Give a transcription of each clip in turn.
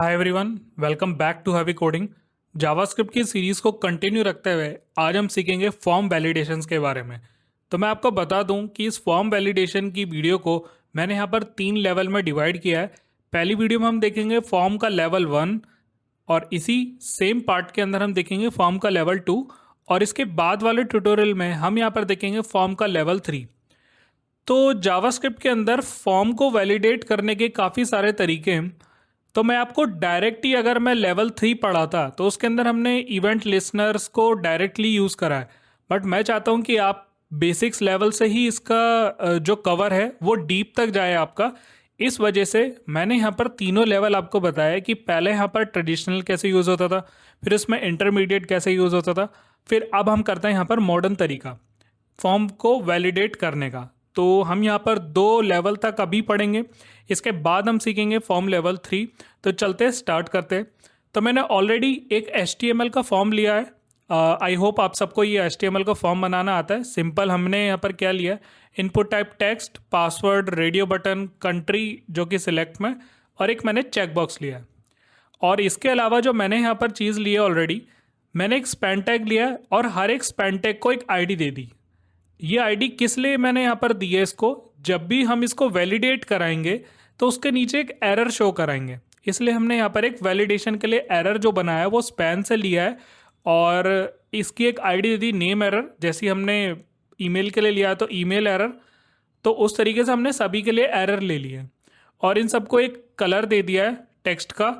Hi everyone, welcome back to heavy coding. JavaScript की series को continue रखते हुए आज हम सीखेंगे फॉर्म वैलिडेशंस के बारे में। तो मैं आपको बता दूं कि इस फॉर्म वैलिडेशन की वीडियो को मैंने यहाँ पर 3 लेवल में डिवाइड किया है। पहली वीडियो में हम देखेंगे फॉर्म का लेवल 1 और इसी सेम पार्ट के अंदर हम देखेंगे फॉर्म का लेवल 2 और इसके बाद वाले ट्यूटोरियल में हम यहाँ पर देखेंगे फॉर्म का लेवल 3। तो जावास्क्रिप्ट के अंदर फॉर्म को वैलिडेट करने के काफ़ी सारे तरीके हैं। तो मैं आपको डायरेक्टली अगर मैं लेवल 3 पढ़ाता तो उसके अंदर हमने इवेंट लिसनर्स को डायरेक्टली यूज़ करा है, बट मैं चाहता हूँ कि आप बेसिक्स लेवल से ही इसका जो कवर है वो डीप तक जाए आपका। इस वजह से मैंने यहाँ पर तीनों लेवल आपको बताया कि पहले यहाँ पर ट्रेडिशनल कैसे यूज़ होता था, फिर इसमें इंटरमीडिएट कैसे यूज़ होता था, फिर अब हम करते हैं यहाँ पर मॉडर्न तरीका फॉर्म को वैलिडेट करने का। तो हम यहाँ पर 2 लेवल तक अभी पढ़ेंगे, इसके बाद हम सीखेंगे फॉर्म लेवल 3। तो चलते स्टार्ट करते हैं। तो मैंने ऑलरेडी एक HTML का फॉर्म लिया है। आई होप आप सबको ये HTML का फॉर्म बनाना आता है। सिंपल हमने यहाँ पर क्या लिया है, input type text, password, radio button, country जो कि सिलेक्ट में, और एक मैंने चेक बॉक्स लिया है। और इसके अलावा जो मैंने यहाँ पर चीज़ ली है ऑलरेडी, मैंने एक स्पैन टैग लिया है और हर एक स्पैन टैग को एक ID दे दी। ये आईडी किस लिए मैंने यहाँ पर दी है इसको, जब भी हम इसको वैलिडेट कराएंगे तो उसके नीचे एक एरर शो कराएंगे, इसलिए हमने यहाँ पर एक वैलिडेशन के लिए एरर जो बनाया है वो स्पैन से लिया है और इसकी एक ID they the name error. जैसी हमने ईमेल के लिए लिया तो ईमेल एरर, तो उस तरीके से हमने सभी के लिए एरर ले लिए और इन सबको एक कलर दे दिया है टेक्स्ट का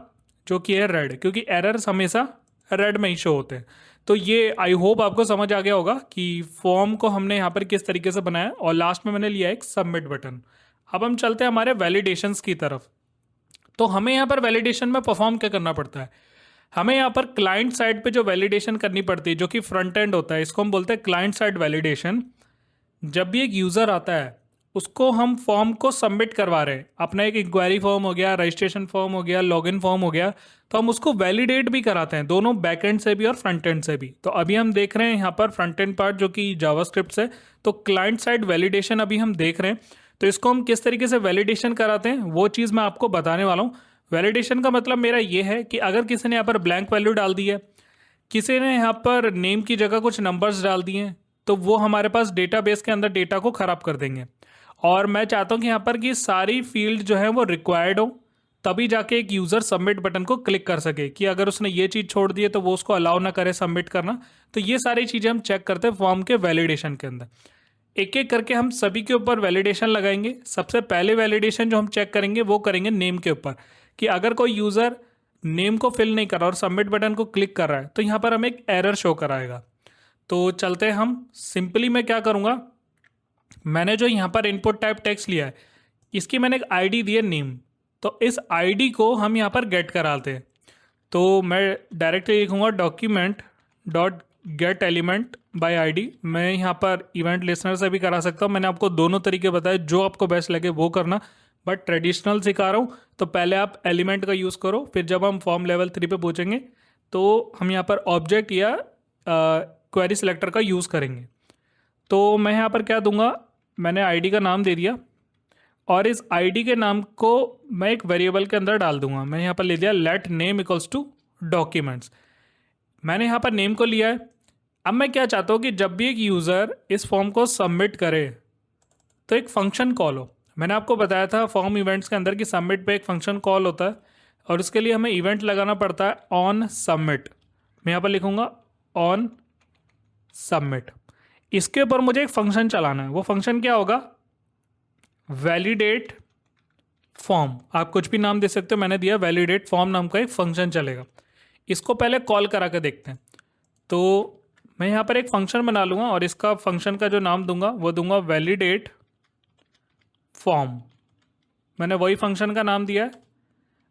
जो कि है रेड, क्योंकि एरर्स हमेशा रेड में ही शो होते हैं। तो ये आई होप आपको समझ आ गया होगा कि फॉर्म को हमने यहाँ पर किस तरीके से बनाया, और लास्ट में मैंने लिया एक सबमिट बटन। अब हम चलते हैं हमारे वैलिडेशंस की तरफ। तो हमें यहाँ पर वैलिडेशन में परफॉर्म क्या करना पड़ता है, हमें यहाँ पर क्लाइंट साइड पे जो वैलिडेशन करनी पड़ती है जो कि फ्रंट एंड होता है, इसको हम बोलते हैं क्लाइंट साइड वैलिडेशन। जब भी एक यूज़र आता है उसको हम फॉर्म को सबमिट करवा रहे हैं, अपना एक इंक्वायरी फॉर्म हो गया, रजिस्ट्रेशन फॉर्म हो गया, लॉगिन फॉर्म हो गया, तो हम उसको वैलिडेट भी कराते हैं, दोनों बैक एंड से भी और फ्रंट एंड से भी। तो अभी हम देख रहे हैं यहाँ पर फ्रंट एंड पार्ट जो कि जावास्क्रिप्ट से, तो क्लाइंट साइड वैलिडेशन अभी हम देख रहे हैं। तो इसको हम किस तरीके से वैलिडेशन कराते हैं वो चीज़ मैं आपको बताने वाला हूँ। वैलिडेशन का मतलब मेरा ये है कि अगर किसी ने यहाँ पर ब्लैंक वैल्यू डाल दी है, किसी ने यहाँ पर नेम की जगह कुछ नंबर्स डाल दिए हैं, तो वो हमारे पास डेटाबेस के अंदर डेटा को ख़राब कर देंगे। और मैं चाहता हूँ कि यहाँ पर कि सारी फील्ड जो है वो रिक्वायर्ड हो, तभी जाके एक यूज़र सबमिट बटन को क्लिक कर सके, कि अगर उसने ये चीज़ छोड़ दी है तो वो उसको अलाउ ना करे सबमिट करना। तो ये सारी चीज़ें हम चेक करते हैं फॉर्म के वैलिडेशन के अंदर। एक एक करके हम सभी के ऊपर वैलिडेशन लगाएंगे। सबसे पहले वैलिडेशन जो हम चेक करेंगे वो करेंगे नेम के ऊपर, कि अगर कोई यूज़र नेम को फिल नहीं कर रहा और सबमिट बटन को क्लिक कर रहा है तो यहाँ पर हमें एक एरर शो कराएगा। तो चलते हैं हम। सिंपली मैं क्या करूँगा, मैंने जो यहाँ पर इनपुट टाइप टेक्स्ट लिया है इसकी मैंने एक आईडी दी है नेम, तो इस आईडी को हम यहाँ पर गेट कराते हैं। तो मैं डायरेक्टली लिखूँगा document dot gate element by ID. मैं यहाँ पर इवेंट लिसनर से भी करा सकता हूँ, मैंने आपको दोनों तरीके बताए, जो आपको बेस्ट लगे वो करना, बट ट्रेडिशनल सिखा रहा हूँ तो पहले आप एलिमेंट का यूज़ करो, फिर जब हम फॉर्म लेवल 3 पे पहुँचेंगे तो हम यहाँ पर ऑब्जेक्ट या क्वेरी सिलेक्टर का यूज़ करेंगे। तो मैं यहाँ पर क्या दूंगा, मैंने आईडी का नाम दे दिया और इस आईडी के नाम को मैं एक वेरिएबल के अंदर डाल दूंगा। मैं यहाँ पर ले दिया let name equals to documents. मैंने यहाँ पर नेम को लिया है। अब मैं क्या चाहता हूँ कि जब भी एक यूज़र इस फॉर्म को सबमिट करे तो एक फंक्शन कॉल हो। मैंने आपको बताया था फॉर्म इवेंट्स के अंदर कि सबमिट पे एक फंक्शन कॉल होता है और उसके लिए हमें इवेंट लगाना पड़ता है ऑन सबमिट। मैं यहाँ पर लिखूँगा ऑन सबमिट। इसके ऊपर मुझे एक फंक्शन चलाना है। वो फंक्शन क्या होगा, वैलिडेट फॉर्म। आप कुछ भी नाम दे सकते हो, मैंने दिया वैलिडेट फॉर्म नाम का एक फंक्शन चलेगा। इसको पहले कॉल करा के देखते हैं। तो मैं यहाँ पर एक फंक्शन बना लूँगा और इसका फंक्शन का जो नाम दूंगा वो दूंगा वैलिडेट फॉर्म। मैंने वही फंक्शन का नाम दिया है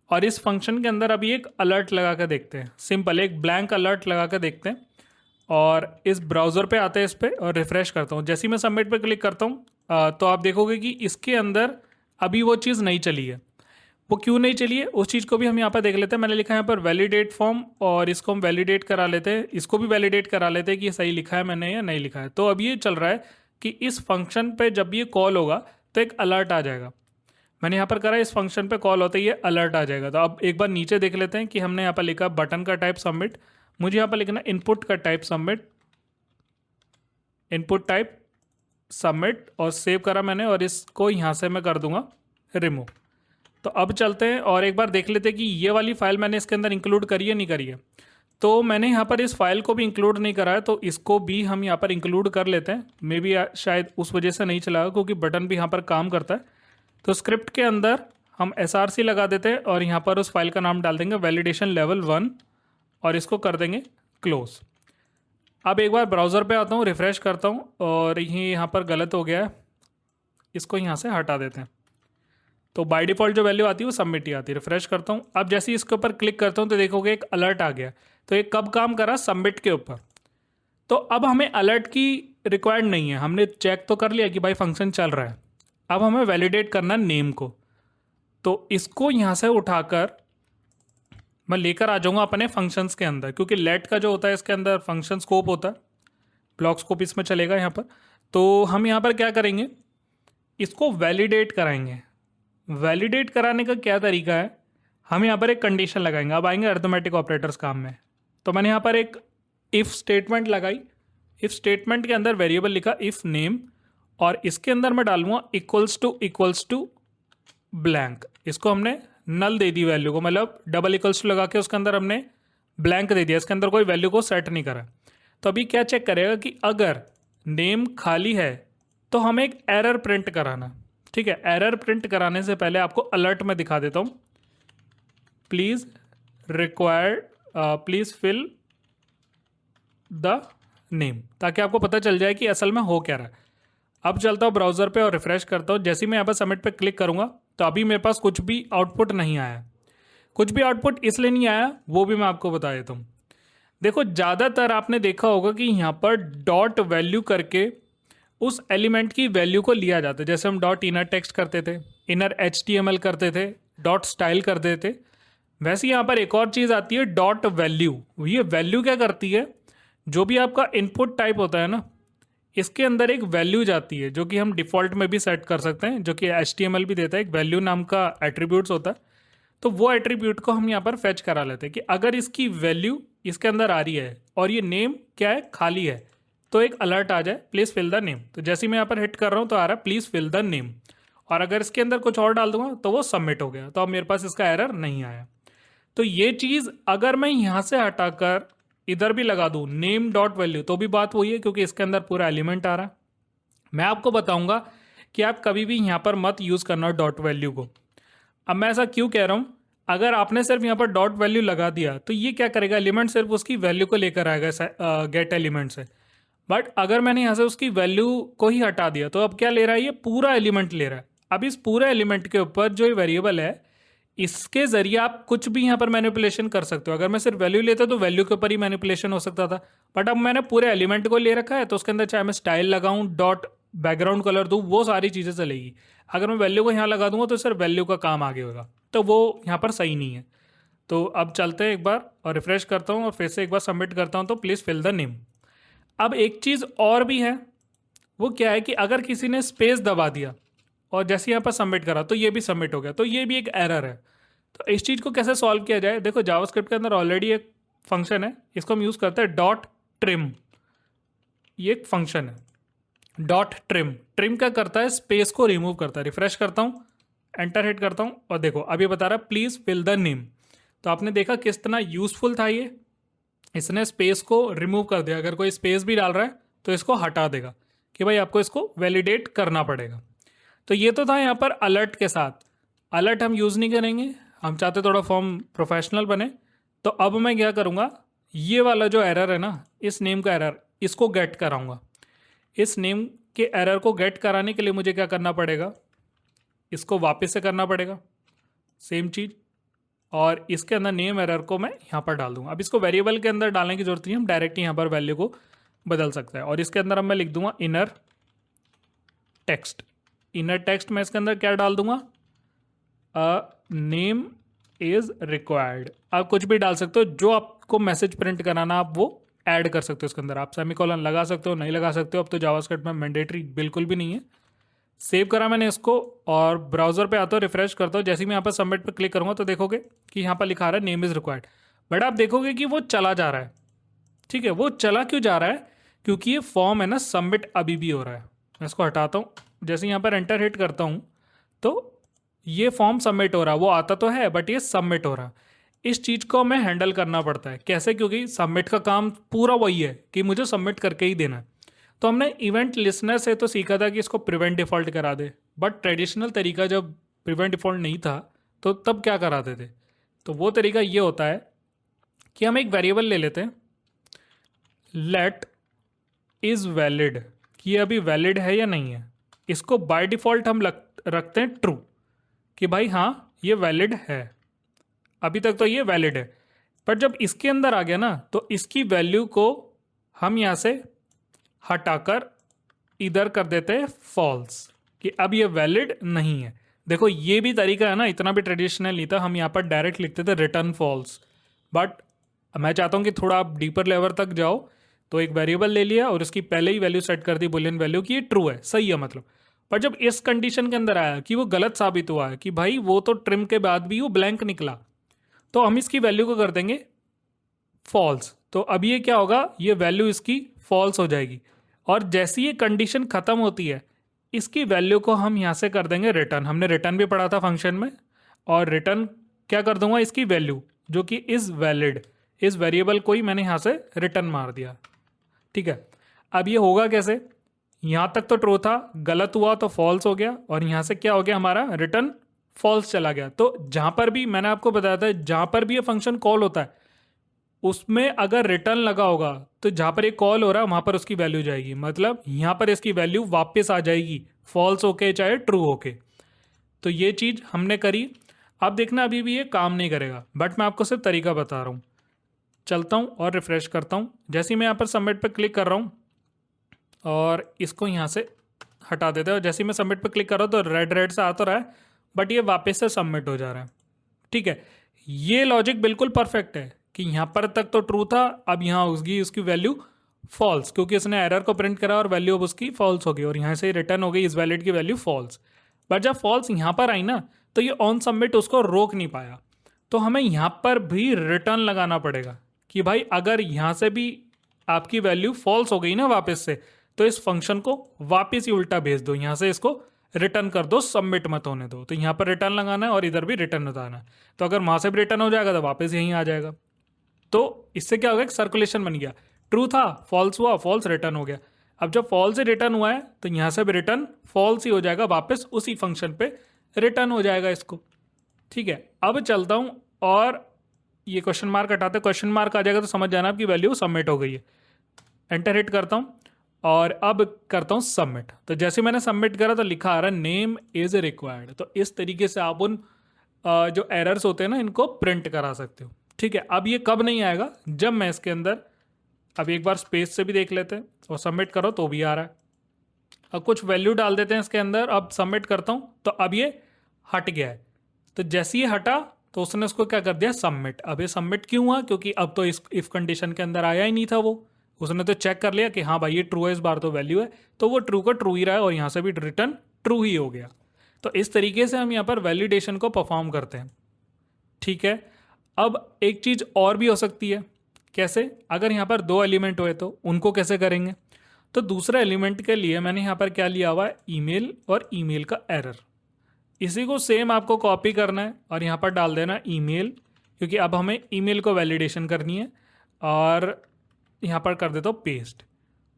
और इस फंक्शन के अंदर अभी एक अलर्ट लगा कर देखते हैं। सिंपल एक ब्लैंक अलर्ट लगा कर देखते हैं और इस ब्राउज़र पे आते हैं इस पर और रिफ़्रेश करता हूँ। जैसे ही मैं सबमिट पे क्लिक करता हूँ तो आप देखोगे कि इसके अंदर अभी वो चीज़ नहीं चली है। वो क्यों नहीं चली है उस चीज़ को भी हम यहाँ पर देख लेते हैं। मैंने लिखा है यहाँ पर वैलिडेट फॉर्म और इसको हम वैलिडेट करा लेते हैं, इसको भी वैलिडेट करा लेते हैं कि ये सही लिखा है मैंने या नहीं लिखा है। तो अब ये चल रहा है कि इस फंक्शन पे जब ये कॉल होगा तो एक अलर्ट आ जाएगा। मैंने यहाँ पर करा, इस फंक्शन पे कॉल होते ही ये अलर्ट आ जाएगा। तो अब एक बार नीचे देख लेते हैं कि हमने यहाँ पर लिखा बटन का टाइप सबमिट, मुझे यहाँ पर लिखना इनपुट का type submit, input type submit, और सेव करा मैंने, और इसको यहाँ से मैं कर दूंगा रिमूव। तो अब चलते हैं और एक बार देख लेते हैं कि ये वाली फाइल मैंने इसके अंदर इंक्लूड करी है नहीं करी है। तो मैंने यहाँ पर इस फाइल को भी इंक्लूड नहीं करा है, तो इसको भी हम यहाँ पर इंक्लूड कर लेते हैं। मे बी शायद उस वजह से नहीं चला, क्योंकि बटन भी यहाँ पर काम करता है। तो स्क्रिप्ट के अंदर हम src लगा देते हैं और यहाँ पर उस फाइल का नाम डाल देंगे वैलिडेशन लेवल 1 और इसको कर देंगे क्लोज। अब एक बार ब्राउज़र पे आता हूँ, रिफ़्रेश करता हूँ और ये यहाँ पर गलत हो गया है, इसको यहाँ से हटा देते हैं। तो बाय डिफ़ॉल्ट जो वैल्यू आती है वो सबमिट ही आती है। रिफ़्रेश करता हूँ, अब जैसे ही इसके ऊपर क्लिक करता हूँ तो देखोगे एक अलर्ट आ गया। तो ये कब काम करा? सबमिट के ऊपर। तो अब हमें अलर्ट की रिक्वायर्ड नहीं है, हमने चेक तो कर लिया कि भाई फंक्शन चल रहा है। अब हमें वैलिडेट करना नेम को, तो इसको यहाँ से उठाकर मैं लेकर आ जाऊँगा अपने फंक्शंस के अंदर, क्योंकि लेट का जो होता है इसके अंदर फंक्शन स्कोप होता है, ब्लॉक स्कोप इसमें चलेगा यहाँ पर। तो हम यहाँ पर क्या करेंगे, इसको वैलिडेट कराएंगे। वैलिडेट कराने का क्या तरीका है, हम यहाँ पर एक कंडीशन लगाएंगे। अब आएंगे अर्थमेटिक ऑपरेटर्स काम में। तो मैंने यहाँ पर एक इफ़ स्टेटमेंट लगाई, इफ़ स्टेटमेंट के अंदर वेरिएबल लिखा इफ़ नेम, और इसके अंदर मैं डालूंगा इक्वल्स टू ब्लैंक। इसको हमने नल दे दी वैल्यू को, मतलब डबल इक्वल्स टू लगा के उसके अंदर हमने ब्लैंक दे दिया, इसके अंदर कोई वैल्यू को सेट नहीं करा। तो अभी क्या चेक करेगा कि अगर नेम खाली है तो हमें एक एरर प्रिंट कराना। ठीक है, एरर प्रिंट कराने से पहले आपको अलर्ट में दिखा देता हूँ, please please fill the name, ताकि आपको पता चल जाए कि असल में हो क्या रहा है। अब चलता हूँ ब्राउज़र पे और रिफ़्रेश करता हूँ। जैसे ही मैं यहाँ पर सबमिट पे क्लिक करूँगा तो अभी मेरे पास कुछ भी आउटपुट नहीं आया। कुछ भी आउटपुट इसलिए नहीं आया, वो भी मैं आपको बता देता हूँ। देखो, ज़्यादातर आपने देखा होगा कि यहाँ पर डॉट वैल्यू करके उस एलिमेंट की वैल्यू को लिया जाता है। जैसे हम डॉट इनर टेक्स्ट करते थे, इनर HTML करते थे, डॉट स्टाइल करते थे, वैसे यहाँ पर एक और चीज़ आती है डॉट वैल्यू। ये वैल्यू क्या करती है, जो भी आपका इनपुट टाइप होता है ना, इसके अंदर एक वैल्यू जाती है जो कि हम डिफ़ॉल्ट में भी सेट कर सकते हैं, जो कि HTML भी देता है। एक वैल्यू नाम का एट्रीब्यूट्स होता है, तो वो एट्रीब्यूट को हम यहाँ पर फेच करा लेते हैं कि अगर इसकी वैल्यू इसके अंदर आ रही है और ये नेम क्या है, खाली है, तो एक अलर्ट आ जाए प्लीज़ फिल द नेम। तो जैसे ही मैं यहाँ पर हिट कर रहा हूँ तो आ रहा है प्लीज़ फिल द नेम, और अगर इसके अंदर कुछ और डाल दूंगा तो वो सबमिट हो गया। तो अब मेरे पास इसका एरर नहीं आया। तो ये चीज़ अगर मैं यहाँ से हटाकर इधर भी लगा दूँ नेम डॉट वैल्यू, तो भी बात वही है, क्योंकि इसके अंदर पूरा एलिमेंट आ रहा है। मैं आपको बताऊंगा कि आप कभी भी यहाँ पर मत यूज़ करना डॉट वैल्यू को। अब मैं ऐसा क्यों कह रहा हूँ, अगर आपने सिर्फ यहाँ पर डॉट वैल्यू लगा दिया तो ये क्या करेगा, एलिमेंट सिर्फ उसकी वैल्यू को लेकर आएगा गेट एलिमेंट से। बट अगर मैंने यहाँ से उसकी वैल्यू को ही हटा दिया तो अब क्या ले रहा है, ये पूरा एलिमेंट ले रहा है। अब इस पूरे एलिमेंट के ऊपर जो ये वेरिएबल है, इसके जरिए आप कुछ भी यहाँ पर मैनिपुलेशन कर सकते हो। अगर मैं सिर्फ वैल्यू लेता तो वैल्यू के ऊपर ही मैनिपुलेशन हो सकता था, बट अब मैंने पूरे एलिमेंट को ले रखा है, तो उसके अंदर चाहे मैं स्टाइल लगाऊं, डॉट बैकग्राउंड कलर दूं, वो सारी चीज़ें चलेगी। अगर मैं वैल्यू को यहाँ लगा दूंगा तो सिर्फ वैल्यू का काम आगे होगा, तो वो यहाँ पर सही नहीं है। तो अब चलते हैं एक बार और रिफ्रेश करता हूँ और फिर से एक बार सबमिट करता हूँ, तो प्लीज़ फिल द नेम। अब एक चीज़ और भी है, वो क्या है कि अगर किसी ने स्पेस दबा दिया और जैसे यहाँ पर सबमिट करा तो ये भी सबमिट हो गया, तो ये भी एक एरर है। तो इस चीज़ को कैसे सॉल्व किया जाए, देखो जावास्क्रिप्ट के अंदर ऑलरेडी एक फंक्शन है, इसको हम यूज़ करते हैं डॉट ट्रिम। ये एक फंक्शन है डॉट ट्रिम। ट्रिम क्या करता है, स्पेस को रिमूव करता है। रिफ्रेश करता हूँ, एंटर हिट करता हूँ और देखो अब ये बता रहा है प्लीज़ फिल द नेम। तो आपने देखा किस तरह यूज़फुल था ये, इसने स्पेस को रिमूव कर दिया। अगर कोई स्पेस भी डाल रहा है तो इसको हटा देगा कि भाई आपको इसको वैलिडेट करना पड़ेगा। तो ये तो था यहाँ पर अलर्ट के साथ। अलर्ट हम यूज़ नहीं करेंगे, हम चाहते थोड़ा फॉर्म प्रोफेशनल बने। तो अब मैं क्या करूँगा, ये वाला जो एरर है ना, इस नेम का एरर, इसको गेट कराऊँगा। इस नेम के एरर को गेट कराने के लिए मुझे क्या करना पड़ेगा, इसको वापस से करना पड़ेगा सेम चीज़, और इसके अंदर नेम एरर को मैं यहाँ पर डाल दूँगा। अब इसको वेरिएबल के अंदर डालने की जरूरत नहीं, हम डायरेक्ट यहाँ पर वैल्यू को बदल सकते हैं। और इसके अंदर अब मैं लिख दूंगा इनर टेक्स्ट। इनर टेक्स्ट में इसके अंदर क्या डाल दूंगा, नेम इज रिक्वायर्ड। आप कुछ भी डाल सकते हो, जो आपको मैसेज प्रिंट कराना आप वो ऐड कर सकते हो इसके अंदर। आप सेमीकोलन लगा सकते हो, नहीं लगा सकते हो, अब तो जावास्क्रिप्ट में मैंडेटरी बिल्कुल भी नहीं है। सेव करा मैंने इसको और ब्राउज़र पे आता हूँ, रिफ्रेश करता हूँ। जैसे ही मैं यहाँ पर सबमिट पे क्लिक करूँगा तो देखोगे कि यहाँ पर लिखा आ रहा है नेम इज़ रिक्वायर्ड, बट आप देखोगे कि वो चला जा रहा है। ठीक है, वो चला क्यों जा रहा है? क्योंकि ये फॉर्म है ना, सबमिट अभी भी हो रहा है। मैं इसको हटाता हूँ, जैसे यहाँ पर एंटर हिट करता हूँ तो ये फॉर्म सबमिट हो रहा है। वो आता तो है बट ये सबमिट हो रहा है। इस चीज़ को हमें हैंडल करना पड़ता है। कैसे? क्योंकि सबमिट का काम पूरा वही है कि मुझे सबमिट करके ही देना है। तो हमने इवेंट लिसनर से तो सीखा था कि इसको प्रिवेंट डिफ़ॉल्ट करा दे, बट ट्रेडिशनल तरीका जब प्रिवेंट डिफ़ॉल्ट नहीं था तो तब क्या कराते थे? तो वो तरीका ये होता है कि हम एक वेरिएबल ले लेते हैं, लेट इज़ वैलिड, कि ये अभी वैलिड है या नहीं है। इसको बाय डिफ़ॉल्ट हम रखते हैं ट्रू, कि भाई हाँ ये वैलिड है, अभी तक तो ये वैलिड है। पर जब इसके अंदर आ गया ना तो इसकी वैल्यू को हम यहाँ से हटाकर इधर कर देते हैं फॉल्स, कि अब ये वैलिड नहीं है। देखो ये भी तरीका है ना, इतना भी ट्रेडिशनल नहीं था। हम यहाँ पर डायरेक्ट लिखते थे रिटर्न फॉल्स, बट मैं चाहता हूँ कि थोड़ा आप डीपर लेवल तक जाओ। तो एक वेरिएबल ले लिया और उसकी पहले ही वैल्यू सेट कर दी बुलियन वैल्यू की ये ट्रू है, सही है मतलब। पर जब इस कंडीशन के अंदर आया कि वो गलत साबित हुआ है कि भाई वो तो ट्रिम के बाद भी वो ब्लैंक निकला, तो हम इसकी वैल्यू को कर देंगे फॉल्स। तो अब ये क्या होगा, ये वैल्यू इसकी फॉल्स हो जाएगी। और जैसी ये कंडीशन खत्म होती है इसकी वैल्यू को हम यहाँ से कर देंगे रिटर्न। हमने रिटर्न भी पढ़ा था फंक्शन में, और रिटर्न क्या कर दूंगा, इसकी वैल्यू जो कि इज़ वैलिड, इस वेरिएबल को ही मैंने यहाँ से रिटर्न मार दिया। ठीक है, अब ये होगा कैसे? यहाँ तक तो ट्रू था, गलत हुआ तो फॉल्स हो गया, और यहाँ से क्या हो गया, हमारा रिटर्न फॉल्स चला गया। तो जहाँ पर भी मैंने आपको बताया था, जहाँ पर भी ये फंक्शन कॉल होता है उसमें अगर रिटर्न लगा होगा तो जहाँ पर ये कॉल हो रहा है वहाँ पर उसकी वैल्यू जाएगी, मतलब यहाँ पर इसकी वैल्यू वापस आ जाएगी, फॉल्स होके चाहे ट्रू होके। तो ये चीज़ हमने करी। अब देखना अभी भी ये काम नहीं करेगा, बट मैं आपको सिर्फ तरीका बता रहा हूँ। चलता हूँ और रिफ्रेश करता हूँ। जैसे ही मैं यहाँ पर सबमिट पर क्लिक कर रहा हूँ और इसको यहाँ से हटा देते हैं, और जैसे ही मैं सबमिट पर क्लिक कर रहा हूँ तो रेड रेड से आ तो रहा है, बट ये वापस से सबमिट हो जा रहा है। ठीक है, ये लॉजिक बिल्कुल परफेक्ट है कि यहाँ पर तक तो ट्रू था, अब यहाँ उसकी वैल्यू फॉल्स, क्योंकि उसने एरर को प्रिंट करा और वैल्यू अब उसकी फॉल्स हो गई, और यहाँ से रिटर्न हो गई इस वैलिड की वैल्यू फॉल्स। बट जब फॉल्स यहाँ पर आई ना तो ये ऑन सबमिट उसको रोक नहीं पाया। तो हमें यहाँ पर भी रिटर्न लगाना पड़ेगा कि भाई अगर यहाँ से भी आपकी वैल्यू फॉल्स हो गई ना वापस से, तो इस फंक्शन को वापस ही उल्टा भेज दो, यहाँ से इसको रिटर्न कर दो, सबमिट मत होने दो। तो यहाँ पर रिटर्न लगाना है और इधर भी रिटर्न बताना है। तो अगर वहाँ से भी रिटर्न हो जाएगा तो वापस यहीं आ जाएगा। तो इससे क्या होगा, एक सर्कुलेशन बन गया। ट्रू था, फॉल्स हुआ, फॉल्स रिटर्न हो गया। अब जब फॉल्स से रिटर्न हुआ है तो यहाँ से भी रिटर्न फॉल्स ही हो जाएगा, वापस उसी फंक्शन पे रिटर्न हो जाएगा इसको। ठीक है, अब चलता हूँ और ये क्वेश्चन मार्क हटाते, क्वेश्चन मार्क आ जाएगा तो समझ जाना आपकी वैल्यू सबमिट हो गई है। एंटर हिट करता हूँ और अब करता हूँ सबमिट। तो जैसे मैंने सबमिट करा तो लिखा आ रहा है नेम इज़ रिक्वायर्ड। तो इस तरीके से आप उन जो एरर्स होते हैं ना इनको प्रिंट करा सकते हो। ठीक है, अब ये कब नहीं आएगा, जब मैं इसके अंदर अब एक बार स्पेस से भी देख लेते हैं और सबमिट करो तो भी आ रहा है। अब कुछ वैल्यू डाल देते हैं इसके अंदर, अब सबमिट करता हूँ तो अब ये हट गया है। तो जैसे ये हटा तो उसने उसको क्या कर दिया, सबमिट। अब ये सबमिट क्यों हुआ, क्योंकि अब तो इस इफ कंडीशन के अंदर आया ही नहीं था वो। उसने तो चेक कर लिया कि हाँ भाई ये ट्रू है, इस बार तो वैल्यू है, तो वो ट्रू का ट्रू ही रहा है और यहाँ से भी रिटर्न ट्रू ही हो गया। तो इस तरीके से हम यहाँ पर वैलिडेशन को परफॉर्म करते हैं। ठीक है, अब एक चीज़ और भी हो सकती है। कैसे? अगर यहाँ पर दो एलिमेंट हुए तो उनको कैसे करेंगे? तो दूसरा एलिमेंट के लिए मैंने यहाँ पर क्या लिया हुआ है, ईमेल और ईमेल का एरर। इसी को सेम आपको कॉपी करना है और यहाँ पर डाल देना ईमेल, क्योंकि अब हमें ईमेल को वैलिडेशन करनी है। और यहाँ पर कर देता हूँ पेस्ट,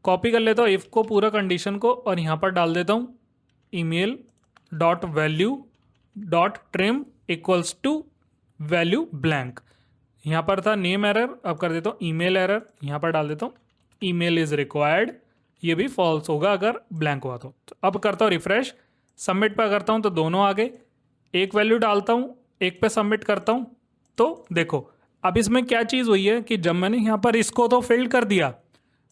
कॉपी कर लेता हूँ इफ़ को, पूरा कंडीशन को, और यहाँ पर डाल देता हूँ email dot value dot trim equals to value blank. यहाँ पर था नेम एरर, अब कर देता हूँ ईमेल एरर। यहाँ पर डाल देता हूँ ईमेल इज़ रिक्वायर्ड, ये भी फॉल्स होगा अगर ब्लैंक हुआ तो अब करता हूँ रिफ्रेश, सबमिट पर करता हूँ तो दोनों आ गए। एक वैल्यू डालता हूँ, एक पे सबमिट करता हूँ, तो देखो अब इसमें क्या चीज़ हुई है कि जब मैंने यहाँ पर इसको तो फिल कर दिया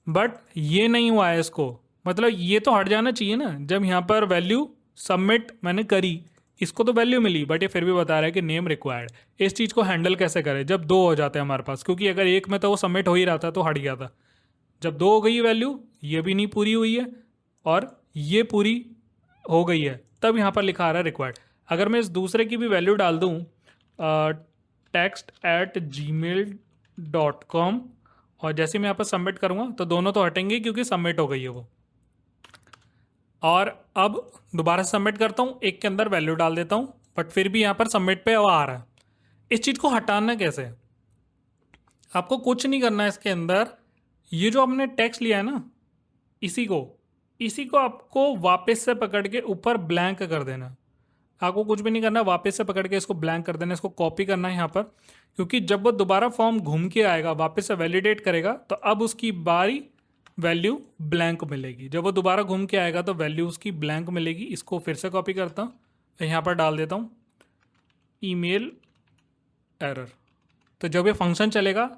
बट ये नहीं हुआ है इसको, मतलब ये तो हट जाना चाहिए ना। जब यहाँ पर वैल्यू सबमिट मैंने करी, इसको तो वैल्यू मिली बट ये फिर भी बता रहा है कि नेम रिक्वायर्ड। इस चीज़ को हैंडल कैसे करें जब दो हो जाते हैं हमारे पास, क्योंकि अगर एक में तो वो सबमिट हो ही रहा था तो हट गया था। जब दो हो गई वैल्यू, ये भी नहीं पूरी हुई है और ये पूरी हो गई है, तब यहाँ पर लिखा आ रहा है रिक्वायर्ड। अगर मैं इस दूसरे की भी वैल्यू डाल दूँ text@gmail.com और जैसे मैं यहाँ पर सबमिट करूँगा तो दोनों तो हटेंगे क्योंकि सबमिट हो गई है वो। और अब दोबारा सबमिट करता हूँ, एक के अंदर वैल्यू डाल देता हूँ, बट फिर भी यहाँ पर सबमिट पे वो आ रहा है। इस चीज़ को हटाना कैसे? आपको कुछ नहीं करना है इसके अंदर। ये जो आपने टेक्स्ट लिया है ना, इसी को आपको वापस से पकड़ के ऊपर ब्लैंक कर देना। आपको कुछ भी नहीं करना, वापस से पकड़ के इसको ब्लैंक कर देना, इसको कॉपी करना है यहाँ पर, क्योंकि जब वो दोबारा फॉर्म घूम के आएगा वापस से वैलिडेट करेगा तो अब उसकी बारी वैल्यू ब्लैंक मिलेगी। जब वो दोबारा घूम के आएगा तो वैल्यू उसकी ब्लैंक मिलेगी। इसको फिर से कॉपी करता हूँ, यहाँ पर डाल देता हूँ ईमेल एरर। तो जब ये फंक्शन चलेगा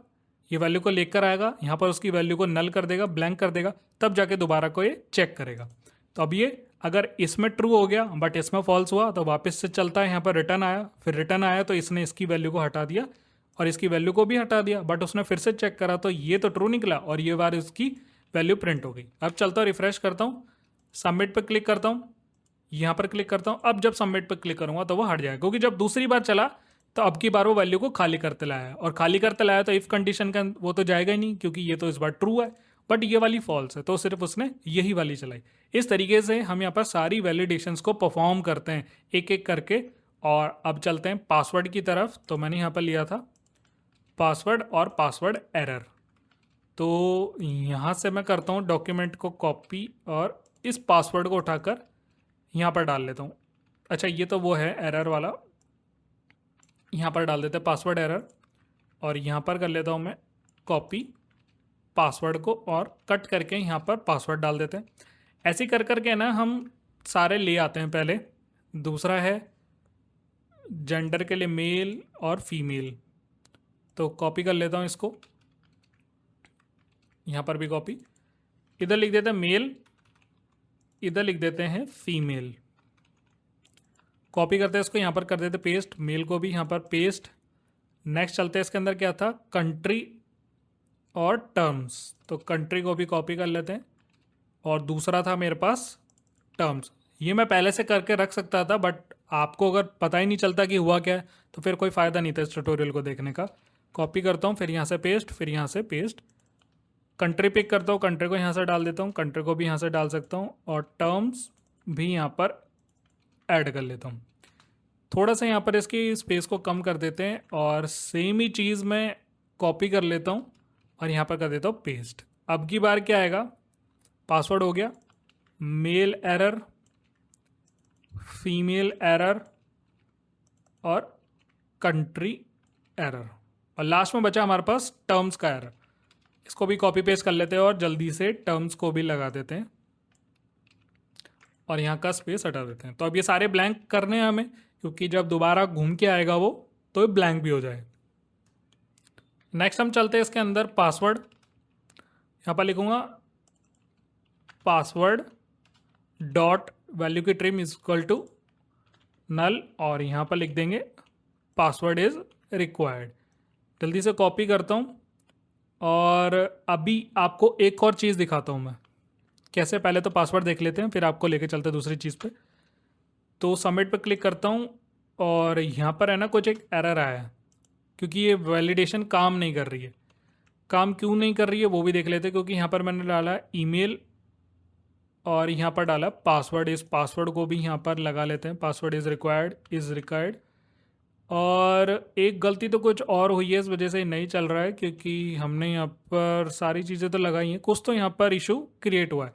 ये वैल्यू को लेकर आएगा, यहाँ पर उसकी वैल्यू को नल कर देगा, ब्लैंक कर देगा, तब जाके दोबारा को ये चेक करेगा। तो अब ये अगर इसमें ट्रू हो गया बट इसमें फॉल्स हुआ तो वापस से चलता है, यहाँ पर रिटर्न आया, फिर रिटर्न आया तो इसने इसकी वैल्यू को हटा दिया और इसकी वैल्यू को भी हटा दिया, बट उसने फिर से चेक करा तो ये तो ट्रू निकला और ये बार इसकी वैल्यू प्रिंट हो गई। अब चलता हूँ, रिफ्रेश करता हूँ, सबमिट पर क्लिक करता हूँ, यहाँ पर क्लिक करता हूँ। अब जब सबमिट पर क्लिक करूँगा तो वो हट जाएगा, क्योंकि जब दूसरी बार चला तो अब की बार वो वैल्यू को खाली करते लाया, और खाली करते लाया तो इफ़ कंडीशन का वो तो जाएगा ही नहीं, क्योंकि ये तो इस बार ट्रू है बट ये वाली फॉल्स है, तो सिर्फ उसने यही वाली चलाई। इस तरीके से हम यहाँ पर सारी वैलिडेशंस को परफॉर्म करते हैं एक एक करके। और अब चलते हैं पासवर्ड की तरफ। तो मैंने यहाँ पर लिया था पासवर्ड और पासवर्ड एरर। तो यहाँ से मैं करता हूँ डॉक्यूमेंट को कॉपी और इस पासवर्ड को उठाकर यहाँ पर डाल लेता हूँ। अच्छा, ये तो वो है एरर वाला, यहाँ पर डाल देते हैं पासवर्ड एरर, और यहाँ पर कर लेता हूँ मैं कॉपी पासवर्ड को और कट करके यहाँ पर पासवर्ड डाल देते हैं। ऐसे कर करके ना हम सारे ले आते हैं। पहले दूसरा है जेंडर के लिए मेल और फीमेल, तो कॉपी कर लेता हूँ इसको, यहाँ पर भी कॉपी, इधर लिख देते हैं मेल, इधर लिख देते हैं फीमेल, कॉपी करते हैं इसको, यहाँ पर कर देते पेस्ट, मेल को भी यहाँ पर पेस्ट। नेक्स्ट चलते हैं, इसके अंदर क्या था, कंट्री और टर्म्स, तो कंट्री को भी कॉपी कर लेते हैं, और दूसरा था मेरे पास टर्म्स। ये मैं पहले से करके रख सकता था बट आपको अगर पता ही नहीं चलता कि हुआ क्या है तो फिर कोई फ़ायदा नहीं था इस ट्यूटोरियल को देखने का। कॉपी करता हूँ, फिर यहाँ से पेस्ट, फिर यहाँ से पेस्ट, कंट्री पिक करता हूँ, कंट्री को यहाँ से डाल देता हूँ, कंट्री को भी यहाँ से डाल सकता हूँ, और टर्म्स भी यहाँ पर ऐड कर लेता हूँ। थोड़ा सा यहाँ पर इसकी स्पेस को कम कर देते हैं, और सेम ही चीज़ मैं कॉपी कर लेता हूँ और यहाँ पर कर देता हूँ पेस्ट। अब की बार क्या आएगा, पासवर्ड हो गया, मेल एरर, फीमेल एरर और कंट्री एरर, और लास्ट में बचा हमारे पास टर्म्स का एरर। इसको भी कॉपी पेस्ट कर लेते हैं और जल्दी से टर्म्स को भी लगा देते हैं और यहाँ का स्पेस हटा देते हैं। तो अब ये सारे ब्लैंक करने हैं हमें, क्योंकि जब दोबारा घूम के आएगा वो तो ये ब्लैंक भी हो जाए। नेक्स्ट हम चलते हैं इसके अंदर पासवर्ड, यहाँ पर लिखूँगा पासवर्ड डॉट वैल्यू की trim is equal to null, और यहाँ पर लिख देंगे पासवर्ड इज रिक्वायर्ड। जल्दी से कॉपी करता हूँ, और अभी आपको एक और चीज़ दिखाता हूँ मैं कैसे। पहले तो पासवर्ड देख लेते हैं, फिर आपको लेके चलते हैं दूसरी चीज़ पे। तो सबमिट पे क्लिक करता हूँ, और यहाँ पर है ना कुछ एक एरर आया है, क्योंकि ये वैलिडेशन काम नहीं कर रही है। काम क्यों नहीं कर रही है वो भी देख लेते हैं, क्योंकि यहाँ पर मैंने डाला ईमेल और यहाँ पर डाला पासवर्ड। इस पासवर्ड को भी यहाँ पर लगा लेते हैं, पासवर्ड इज़ रिक्वायर्ड। और एक गलती तो कुछ और हुई है, इस वजह से नहीं चल रहा है, क्योंकि हमने यहाँ पर सारी चीज़ें तो लगाई हैं, कुछ तो यहाँ पर इशू क्रिएट हुआ है।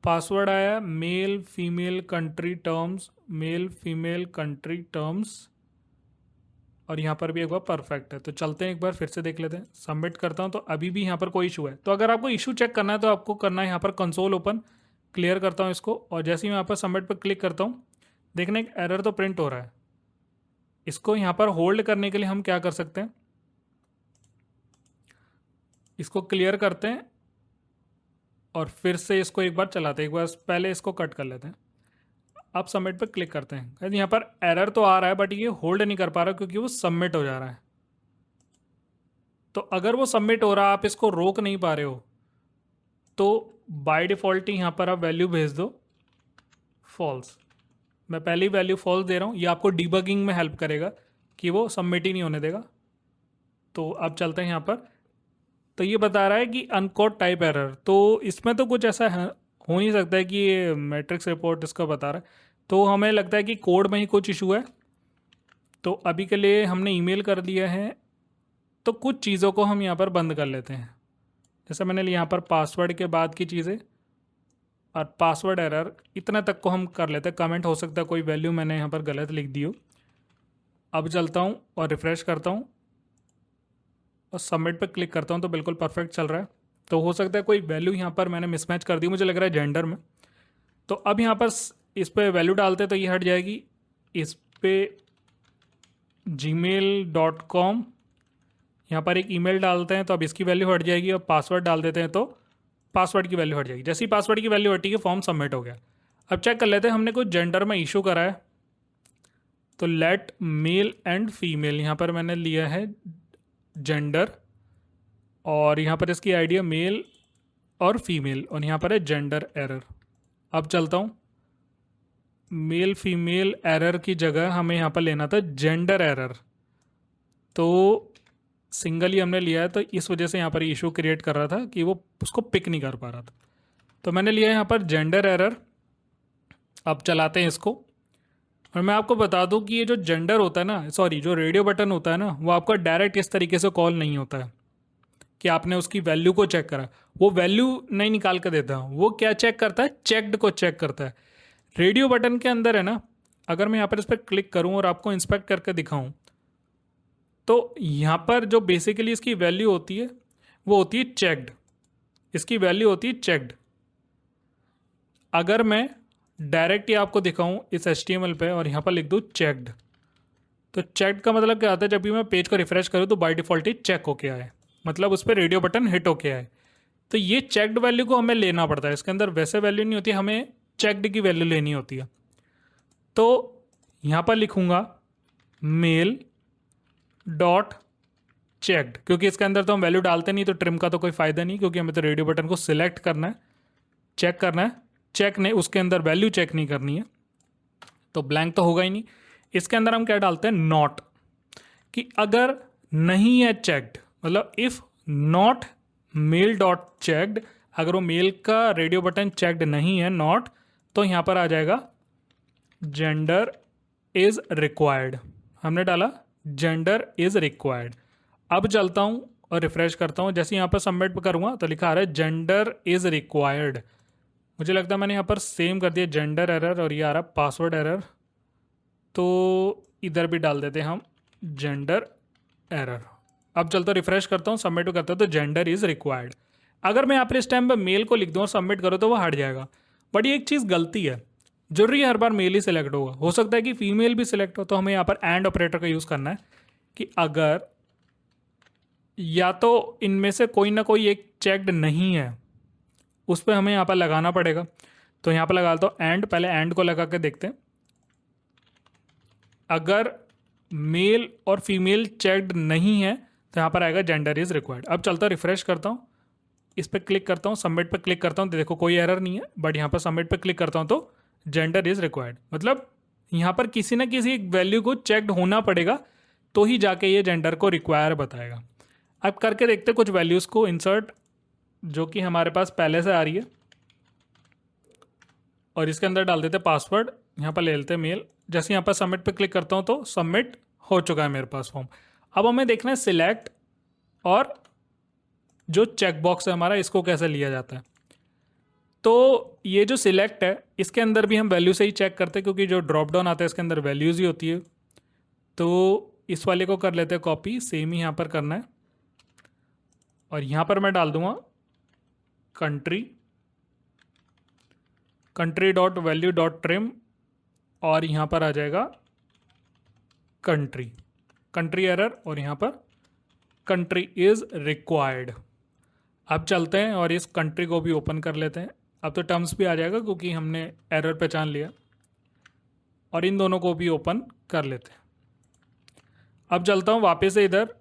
पासवर्ड आया male female country terms, male female country terms, और यहाँ पर भी एक बार परफेक्ट है। तो चलते हैं एक बार फिर से देख लेते हैं, सबमिट करता हूँ तो अभी भी यहाँ पर कोई इशू है। तो अगर आपको इशू चेक करना है तो आपको करना है यहाँ पर कंसोल ओपन, क्लियर करता हूँ इसको, और जैसे ही मैं यहाँ पर सबमिट पर क्लिक करता हूँ, देखने एक एरर तो प्रिंट हो रहा है। इसको यहाँ पर होल्ड करने के लिए हम क्या कर सकते हैं, इसको क्लियर करते हैं और फिर से इसको एक बार चलाते हैं। एक बार पहले इसको कट कर लेते हैं, अब सबमिट पर क्लिक करते हैं। यहाँ पर एरर तो आ रहा है बट ये होल्ड नहीं कर पा रहा क्योंकि वो सबमिट हो जा रहा है। तो अगर वो सबमिट हो रहा है, आप इसको रोक नहीं पा रहे हो, तो बाय डिफ़ॉल्ट ही यहाँ पर आप वैल्यू भेज दो फॉल्स। मैं पहली वैल्यू फॉल्स दे रहा हूँ, ये आपको डिबगिंग में हेल्प करेगा कि वो सबमिट ही नहीं होने देगा। तो अब चलते हैं यहाँ पर। तो ये बता रहा है कि अनकोड टाइप एरर, तो इसमें तो कुछ ऐसा हो नहीं सकता है कि ये मैट्रिक्स रिपोर्ट इसका बता रहा है, तो हमें लगता है कि कोड में ही कुछ इशू है। तो अभी के लिए हमने ईमेल कर दिया है, तो कुछ चीज़ों को हम यहाँ पर बंद कर लेते हैं। जैसे मैंने यहाँ पर पासवर्ड के बाद की चीज़ें और पासवर्ड एरर, इतना तक को हम कर लेते हैं। कमेंट हो सकता है कोई वैल्यू मैंने यहाँ पर गलत लिख दी हो। अब चलता हूँ और रिफ़्रेश करता हूँ और सबमिट पर क्लिक करता हूँ, तो बिल्कुल परफेक्ट चल रहा है। तो हो सकता है कोई वैल्यू यहाँ पर मैंने मिसमैच कर दी, मुझे लग रहा है जेंडर में। तो अब यहाँ पर इस पर वैल्यू डालते तो ये हट जाएगी। इस पर gmail.com यहाँ पर एक ईमेल डालते हैं तो अब इसकी वैल्यू हट जाएगी, और पासवर्ड डाल देते हैं तो पासवर्ड की वैल्यू हट जाएगी। जैसे ही पासवर्ड की वैल्यू हटी है, फॉर्म सबमिट हो गया। अब चेक कर लेते हैं हमने कुछ जेंडर में इशू करा है। तो लेट मेल एंड फीमेल, यहाँ पर मैंने लिया है जेंडर, और यहाँ पर इसकी आईडी है मेल और फीमेल, और यहाँ पर है जेंडर एरर। अब चलता हूँ, मेल फीमेल एरर की जगह हमें यहाँ पर लेना था जेंडर एरर, तो सिंगल ही हमने लिया है, तो इस वजह से यहाँ पर इशू क्रिएट कर रहा था कि वो उसको पिक नहीं कर पा रहा था। तो मैंने लिया है यहाँ पर जेंडर एरर। अब चलाते हैं इसको, और मैं आपको बता दूं कि ये जो जेंडर होता है ना, सॉरी, जो रेडियो बटन होता है ना, वो आपका डायरेक्ट इस तरीके से कॉल नहीं होता है कि आपने उसकी वैल्यू को चेक करा। वो वैल्यू नहीं निकाल कर देता, वो क्या चेक करता है, चेक्ड को चेक करता है। रेडियो बटन के अंदर है ना, अगर मैं यहाँ पर इस पर क्लिक करूँ और आपको इंस्पेक्ट करके दिखाऊँ, तो यहाँ पर जो बेसिकली इसकी वैल्यू होती है वो होती है चेक्ड। इसकी वैल्यू होती है चेक्ड। अगर मैं डायरेक्ट ही आपको दिखाऊं इस HTML पे और यहाँ पर लिख दूँ चेक्ड, तो चेक्ड का मतलब क्या आता है, जब भी मैं पेज को रिफ्रेश करूँ तो बाय डिफ़ॉल्ट ही चेक होके आए, मतलब उस पर रेडियो बटन हिट होके आए। तो ये चेक्ड वैल्यू को हमें लेना पड़ता है, इसके अंदर वैसे वैल्यू नहीं होती, हमें चेक्ड की वैल्यू लेनी होती है। तो यहाँ पर लिखूँगा मेल डॉट चेक्ड, क्योंकि इसके अंदर तो हम वैल्यू डालते नहीं, तो ट्रिम का तो कोई फ़ायदा नहीं, क्योंकि हमें तो रेडियो बटन को सिलेक्ट करना है, चेक करना है, चेक नहीं, उसके अंदर वैल्यू चेक नहीं करनी है, तो ब्लैंक तो होगा ही नहीं। इसके अंदर हम क्या डालते हैं, नॉट, कि अगर नहीं है चेक्ड, मतलब if not mail dot checked, अगर वो मेल का रेडियो बटन चेक्ड नहीं है, नॉट, तो यहाँ पर आ जाएगा जेंडर इज़ रिक्वायर्ड। हमने डाला जेंडर इज़ रिक्वायर्ड। अब चलता हूँ और रिफ्रेश करता हूँ, जैसे यहाँ पर सबमिट करूँगा तो लिखा आ रहा है जेंडर इज़ रिक्वायर्ड। मुझे लगता है मैंने यहाँ पर सेम कर दिया जेंडर एरर, और ये आ रहा है पासवर्ड एरर, तो इधर भी डाल देते हैं हम जेंडर एरर। अब चलता रिफ्रेश करता हूँ, सबमिट करता हूँ, तो जेंडर इज़ रिक्वायर्ड। अगर मैं यहाँ पर इस टाइम पर मेल को लिख दूँ और सबमिट करूँ तो वो हट जाएगा, बट ये एक चीज़ गलती है, जरूरी है हर बार मेल ही सिलेक्ट होगा, हो सकता है कि फीमेल भी सिलेक्ट हो। तो हमें यहाँ पर एंड ऑपरेटर का यूज़ करना है कि अगर या तो इनमें से कोई ना कोई एक चेक्ड नहीं है, उस पर हमें यहाँ पर लगाना पड़ेगा। तो यहाँ पर लगा दो एंड, पहले एंड को लगा के देखते हैं। अगर मेल और फीमेल चेक्ड नहीं है तो यहाँ पर आएगा जेंडर इज़ रिक्वायर्ड। अब चलता रिफ्रेश करता हूँ, इस पर क्लिक करता हूँ, सबमिट पर क्लिक करता हूँ, तो देखो कोई एरर नहीं है, बट यहाँ पर सबमिट पर क्लिक करता हूँ तो जेंडर इज़ रिक्वायर्ड, मतलब यहाँ पर किसी ना किसी वैल्यू को चेक्ड होना पड़ेगा, तो ही जाके ये जेंडर को रिक्वायर बताएगा। अब करके देखते कुछ वैल्यूज़ को इंसर्ट, जो कि हमारे पास पहले से आ रही है, और इसके अंदर डाल देते पासवर्ड। यहाँ पर ले लेते मेल। जैसे यहाँ पर सबमिट पे क्लिक करता हूँ तो सबमिट हो चुका है मेरे पास फॉर्म। अब हमें देखना है सिलेक्ट, और जो चेक बॉक्स है हमारा, इसको कैसे लिया जाता है। तो ये जो सिलेक्ट है, इसके अंदर भी हम वैल्यू से ही चेक करते हैं, क्योंकि जो ड्रॉप डाउन आता है इसके अंदर वैल्यूज़ ही होती है। तो इस वाले को कर लेते हैं कॉपी, सेम ही यहाँ पर करना है, और यहाँ पर मैं डाल दूँगा country dot value dot trim, और यहाँ पर आ जाएगा कंट्री एरर, और यहाँ पर कंट्री इज़ रिक्वायर्ड। अब चलते हैं और इस कंट्री को भी ओपन कर लेते हैं। अब तो टर्म्स भी आ जाएगा क्योंकि हमने एरर पहचान लिया, और इन दोनों को भी ओपन कर लेते हैं। अब चलता हूँ वापस से इधर,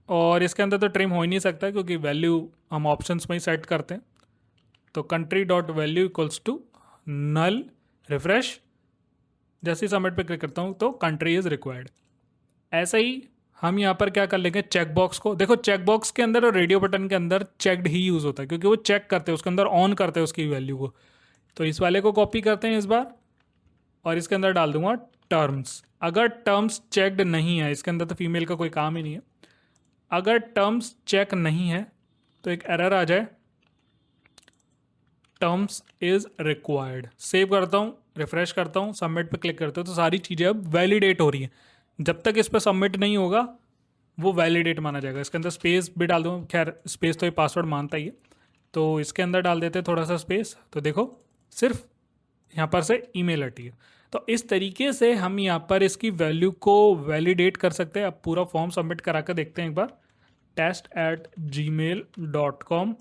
और इसके अंदर तो ट्रिम हो ही नहीं सकता क्योंकि वैल्यू हम ऑप्शंस में ही सेट करते हैं। तो country dot value equals to null, refresh, जैसे ही सबमिट पे क्लिक करता हूँ तो कंट्री इज़ रिक्वायर्ड। ऐसे ही हम यहाँ पर क्या कर लेंगे, चेक बॉक्स को देखो, चेक बॉक्स के अंदर और रेडियो बटन के अंदर चेकड ही यूज़ होता है क्योंकि वो चेक करते हैं उसके अंदर, ऑन करते हैं उसकी वैल्यू को। तो इस वाले को कॉपी करते हैं इस बार और इसके अंदर डाल दूंगा टर्म्स। अगर टर्म्स चेकड नहीं है, इसके अंदर तो फीमेल का कोई काम ही नहीं है, अगर टर्म्स चेक नहीं है तो एक एरर आ जाए, टर्म्स इज रिक्वायर्ड। सेव करता हूँ, रिफ्रेश करता हूँ, सबमिट पे क्लिक करते हो तो सारी चीज़ें अब वैलिडेट हो रही हैं। जब तक इस पर सबमिट नहीं होगा वो वैलिडेट माना जाएगा। इसके अंदर स्पेस भी डाल दूँ, खैर स्पेस तो ये पासवर्ड मानता ही है, तो इसके अंदर डाल देते हैं थोड़ा सा स्पेस, तो देखो सिर्फ यहाँ पर से ईमेल हटी है। तो इस तरीके से हम यहाँ पर इसकी वैल्यू को वैलिडेट कर सकते हैं। अब पूरा फॉर्म सबमिट करा कर देखते हैं एक बार। test@gmail.com,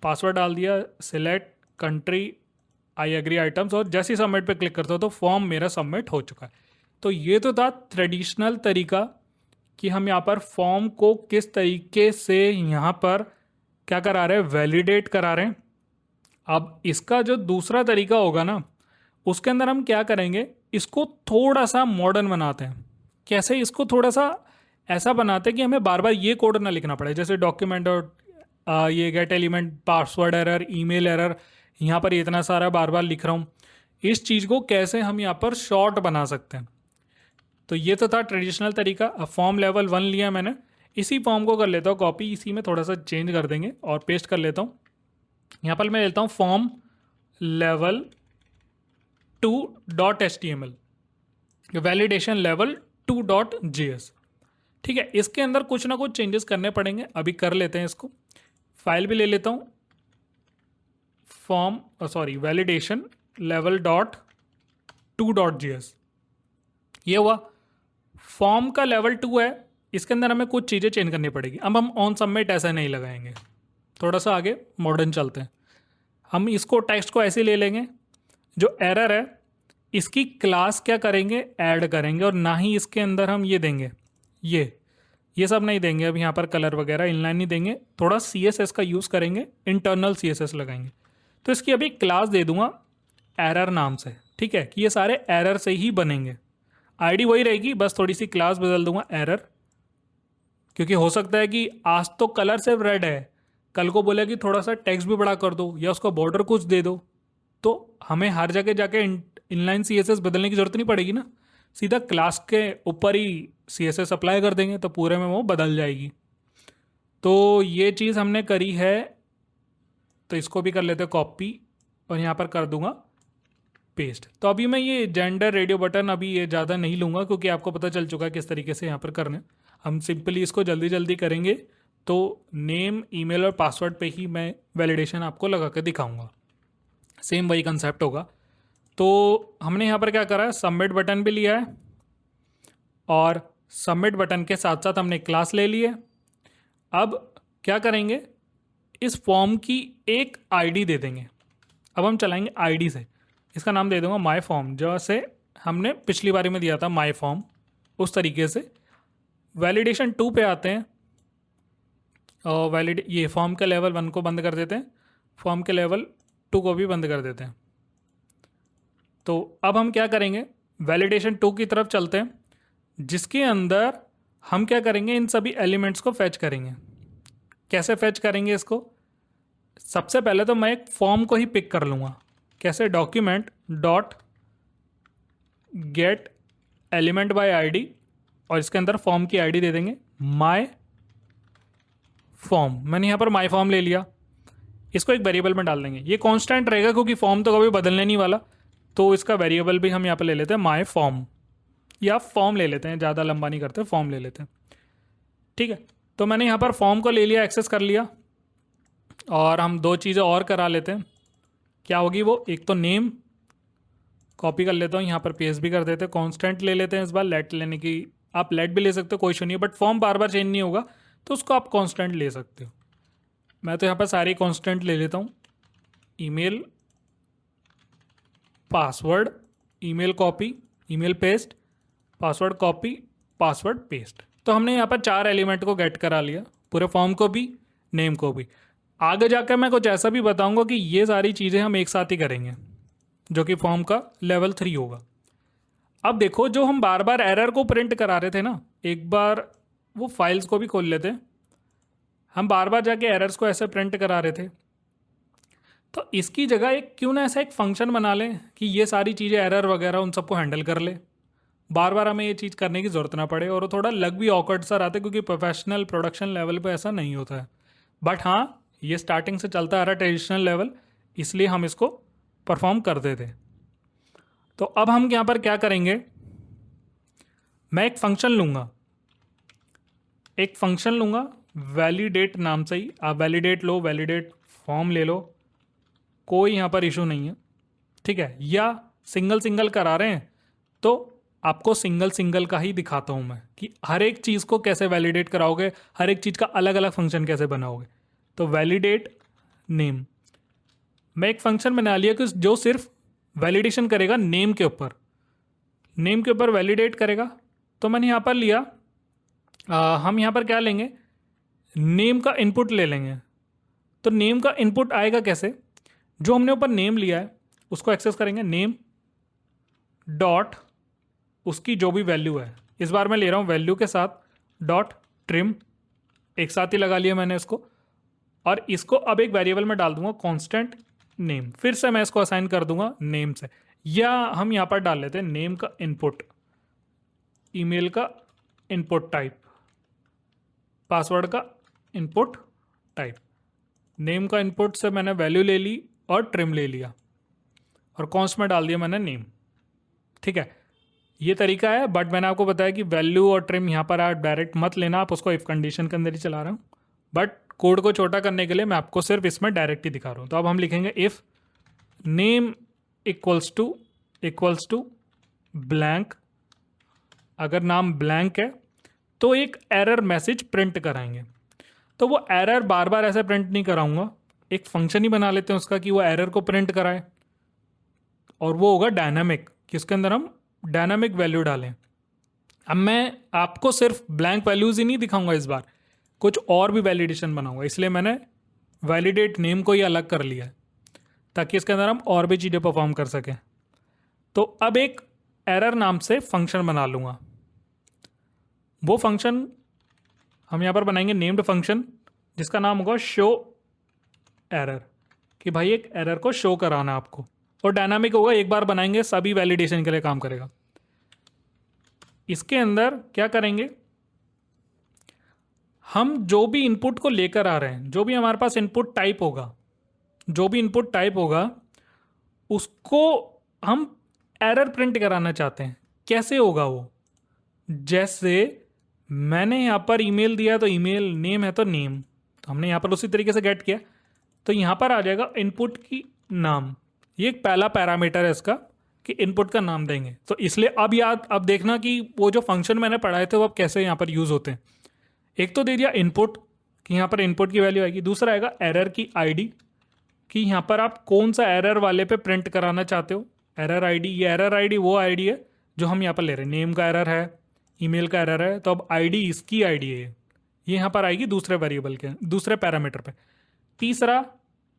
पासवर्ड डाल दिया, select country, I agree items, और जैसे ही सबमिट पे क्लिक करता हूँ तो फॉर्म मेरा सबमिट हो चुका है। तो ये तो था ट्रेडिशनल तरीका कि हम यहाँ पर फॉर्म को किस तरीके से यहाँ पर क्या करा रहे हैं, वैलिडेट करा रहे हैं। अब इसका जो दूसरा तरीका होगा ना, उसके अंदर हम क्या करेंगे, इसको थोड़ा सा मॉडर्न बनाते हैं। कैसे, इसको थोड़ा सा ऐसा बनाते हैं कि हमें बार बार ये कोड ना लिखना पड़े, जैसे डॉक्यूमेंट और ये gate element, password error, email error, यहाँ पर इतना सारा बार बार लिख रहा हूँ। इस चीज़ को कैसे हम यहाँ पर शॉर्ट बना सकते हैं। तो ये तो था ट्रेडिशनल तरीका। अब फॉर्म लेवल 1 लिया मैंने, इसी फॉर्म को कर लेता हूँ कॉपी, इसी में थोड़ा सा चेंज कर देंगे और पेस्ट कर लेता हूँ। यहाँ पर मैं लेता हूँ form level 2.html, validation level 2.js। ठीक है, इसके अंदर कुछ ना कुछ चेंजेस करने पड़ेंगे, अभी कर लेते हैं इसको। फाइल भी ले लेता हूँ, वैलिडेशन लेवल .2.js। ये हुआ, फॉर्म का लेवल 2 है, इसके अंदर हमें कुछ चीज़ें चेंज करनी पड़ेगी। अब हम ऑन सबमिट ऐसा नहीं लगाएंगे, थोड़ा सा आगे मॉडर्न चलते हैं। हम इसको टेक्स्ट को ऐसे ले लेंगे, जो एरर है इसकी क्लास क्या करेंगे, ऐड करेंगे, और ना ही इसके अंदर हम ये देंगे, ये सब नहीं देंगे। अब यहाँ पर कलर वगैरह इनलाइन नहीं देंगे, थोड़ा CSS का यूज़ करेंगे, इंटरनल CSS लगाएंगे। तो इसकी अभी क्लास दे दूंगा एरर नाम से, ठीक है, कि ये सारे एरर से ही बनेंगे। आईडी वही रहेगी, बस थोड़ी सी क्लास बदल दूंगा एरर, क्योंकि हो सकता है कि आज तो कलर सिर्फ रेड है, कल को बोले कि थोड़ा सा टेक्स्ट भी बड़ा कर दो या उसका बॉर्डर कुछ दे दो, तो हमें हर जगह जाके इनलाइन CSS बदलने की जरूरत नहीं पड़ेगी ना, सीधा क्लास के ऊपर ही CSS अप्लाई कर देंगे तो पूरे में वो बदल जाएगी। तो ये चीज़ हमने करी है, तो इसको भी कर लेते हैं कॉपी और यहाँ पर कर दूंगा पेस्ट। तो अभी मैं ये जेंडर रेडियो बटन अभी ये ज़्यादा नहीं लूँगा, क्योंकि आपको पता चल चुका है किस तरीके से यहाँ पर करने। हम सिंपली इसको जल्दी जल्दी करेंगे, तो नेम, ईमेल और पासवर्ड पे ही मैं वैलिडेशन आपको लगा कर दिखाऊंगा। सेम वही कंसेप्ट होगा। तो हमने यहाँ पर क्या करा है, सबमिट बटन भी लिया है, और सबमिट बटन के साथ साथ हमने क्लास ले ली है। अब क्या करेंगे, इस फॉर्म की एक आईडी दे देंगे। अब हम चलाएंगे आईडी से, इसका नाम दे दूंगा माय फॉर्म, जैसे हमने पिछली बारी में दिया था माय फॉर्म, उस तरीके से। वैलिडेशन 2 पे आते हैं, और ये फॉर्म के लेवल 1 को बंद कर देते हैं, फॉर्म के लेवल 2 को भी बंद कर देते हैं। तो अब हम क्या करेंगे, वैलिडेशन 2 की तरफ चलते हैं, जिसके अंदर हम क्या करेंगे, इन सभी एलिमेंट्स को फैच करेंगे। कैसे फैच करेंगे इसको, सबसे पहले तो मैं एक फॉर्म को ही पिक कर लूँगा। कैसे, document dot gate element by ID, और इसके अंदर फॉर्म की आईडी दे देंगे माय फॉर्म। मैंने यहाँ पर माय फॉर्म ले लिया, इसको एक वेरिएबल में डाल देंगे। ये कांस्टेंट रहेगा क्योंकि फॉर्म तो कभी बदलने नहीं वाला, तो इसका वेरिएबल भी हम यहाँ पर ले लेते हैं माय फॉर्म, या फॉर्म ले लेते हैं, ज़्यादा लंबा नहीं करते, फॉर्म ले लेते हैं। ठीक है, तो मैंने यहाँ पर फॉर्म को ले लिया, एक्सेस कर लिया, और हम 2 चीज़ें और करा लेते हैं। क्या होगी वो, एक तो नेम कॉपी कर लेता हूँ, यहाँ पर पेस्ट भी कर देते हैं, कांस्टेंट ले लेते हैं इस बार, लेट लेने की, आप लेट भी ले सकते हो, कोई इशू नहीं है, but form bar bar change नहीं होगा तो उसको आप कांस्टेंट ले सकते हो। मैं तो यहाँ पर सारी कांस्टेंट ले लेता हूँ। Email, password, email copy, email paste, password copy, password paste. तो हमने यहाँ पर 4 एलिमेंट को गेट करा लिया, पूरे फॉर्म को भी, नेम को भी। आगे जाकर मैं कुछ ऐसा भी बताऊंगा कि ये सारी चीज़ें हम एक साथ ही करेंगे। जो कि फॉर्म का लेवल 3 होगा। अब देखो, जो हम बार बार एरर को प्रिंट करा रहे थे ना, एक बार वो फाइल्स को भी खोल लेते हैं। हम बार बार जाके एरर्स को ऐसे प्रिंट करा रहे थे, तो इसकी जगह एक क्यों ना ऐसा एक फंक्शन बना लें कि ये सारी चीज़ें एरर वगैरह उन सबको हैंडल कर ले, बार बार हमें ये चीज़ करने की ज़रूरत ना पड़े। और वो थोड़ा लग भी ऑकवर्ड सा रहता है, क्योंकि प्रोफेशनल प्रोडक्शन लेवल पे ऐसा नहीं होता है। बट हाँ, ये स्टार्टिंग से चलता आ रहा है ट्रेडिशनल लेवल, इसलिए हम इसको परफॉर्म करते थे। तो अब हम यहाँ पर क्या करेंगे, मैं एक फंक्शन लूँगा वैलिडेट नाम से ही। आप वैलिडेट लो, वैलिडेट फॉर्म ले लो, कोई यहाँ पर इशू नहीं है, ठीक है। या सिंगल करा रहे हैं तो आपको सिंगल का ही दिखाता हूँ मैं कि हर एक चीज़ को कैसे वैलिडेट कराओगे, हर एक चीज़ का अलग अलग फंक्शन कैसे बनाओगे। तो वैलिडेट नेम, मैं एक फंक्शन बना लिया कि जो सिर्फ वैलिडेशन करेगा नेम के ऊपर वैलिडेट करेगा। तो मैंने यहाँ पर लिया, हम यहाँ पर क्या लेंगे, नेम का इनपुट ले लेंगे। तो नेम का इनपुट आएगा कैसे, जो हमने ऊपर नेम लिया है उसको एक्सेस करेंगे, नेम डॉट उसकी जो भी वैल्यू है, इस बार मैं ले रहा हूँ वैल्यू के साथ डॉट ट्रिम, एक साथ ही लगा लिया मैंने इसको। और इसको अब एक वेरिएबल में डाल दूंगा कांस्टेंट नेम, फिर से मैं इसको असाइन कर दूंगा नेम से। या हम यहाँ पर डाल लेते हैं नेम का इनपुट, ईमेल का इनपुट टाइप, पासवर्ड का इनपुट टाइप। नेम का इनपुट से मैंने वैल्यू ले ली और ट्रिम ले लिया, और कॉन्स्ट में डाल दिया मैंने नेम, ठीक है। ये तरीका है, बट मैंने आपको बताया कि वैल्यू और ट्रिम यहाँ पर आप डायरेक्ट मत लेना, आप उसको इफ कंडीशन के अंदर ही चला रहा हूँ। बट कोड को छोटा करने के लिए मैं आपको सिर्फ इसमें डायरेक्ट ही दिखा रहा हूँ। तो अब हम लिखेंगे if name equals to blank, अगर नाम ब्लैंक है तो एक एरर मैसेज प्रिंट कराएंगे। तो वो एरर बार बार ऐसे प्रिंट नहीं कराऊंगा, एक फंक्शन ही बना लेते हैं उसका कि वो एरर को प्रिंट कराए, और वो होगा डायनामिक, कि उसके अंदर हम डायनामिक वैल्यू डालें। अब मैं आपको सिर्फ ब्लैंक वैल्यूज ही नहीं दिखाऊंगा, इस बार कुछ और भी वैलिडेशन बनाऊंगा, इसलिए मैंने वैलिडेट नेम को ही अलग कर लिया है ताकि इसके अंदर हम और भी चीज़ें परफॉर्म कर सकें। तो अब एक एरर नाम से फंक्शन बना लूँगा, वो फंक्शन हम यहाँ पर बनाएंगे नेम्ड फंक्शन, जिसका नाम होगा शो एरर, कि भाई एक एरर को शो कराना आपको, और डायनामिक होगा, एक बार बनाएंगे सभी वैलिडेशन के लिए काम करेगा। इसके अंदर क्या करेंगे, हम जो भी इनपुट को लेकर आ रहे हैं, जो भी हमारे पास इनपुट टाइप होगा, उसको हम एरर प्रिंट कराना चाहते हैं। कैसे होगा वो, जैसे मैंने यहाँ पर ईमेल दिया तो ईमेल, नेम है तो नेम, तो हमने यहाँ पर उसी तरीके से गेट किया। तो यहाँ पर आ जाएगा इनपुट की नाम, ये एक पहला पैरामीटर है इसका कि इनपुट का नाम देंगे। तो इसलिए अब देखना कि वो जो फंक्शन मैंने पढ़ाए थे वो अब कैसे यहाँ पर यूज़ होते हैं। एक तो दे दिया इनपुट, कि यहाँ पर इनपुट की वैल्यू आएगी। दूसरा आएगा एरर की आईडी, कि यहाँ पर आप कौन सा एरर वाले पे प्रिंट कराना चाहते हो, एरर आईडी। ये एरर आईडी वो आईडी है जो हम यहाँ पर ले रहे हैं, नेम का एरर है, ईमेल का एरर है, तो अब आईडी इसकी आईडी है, ये यहाँ पर आएगी दूसरे वेरिएबल के दूसरे पैरामीटर पे। तीसरा,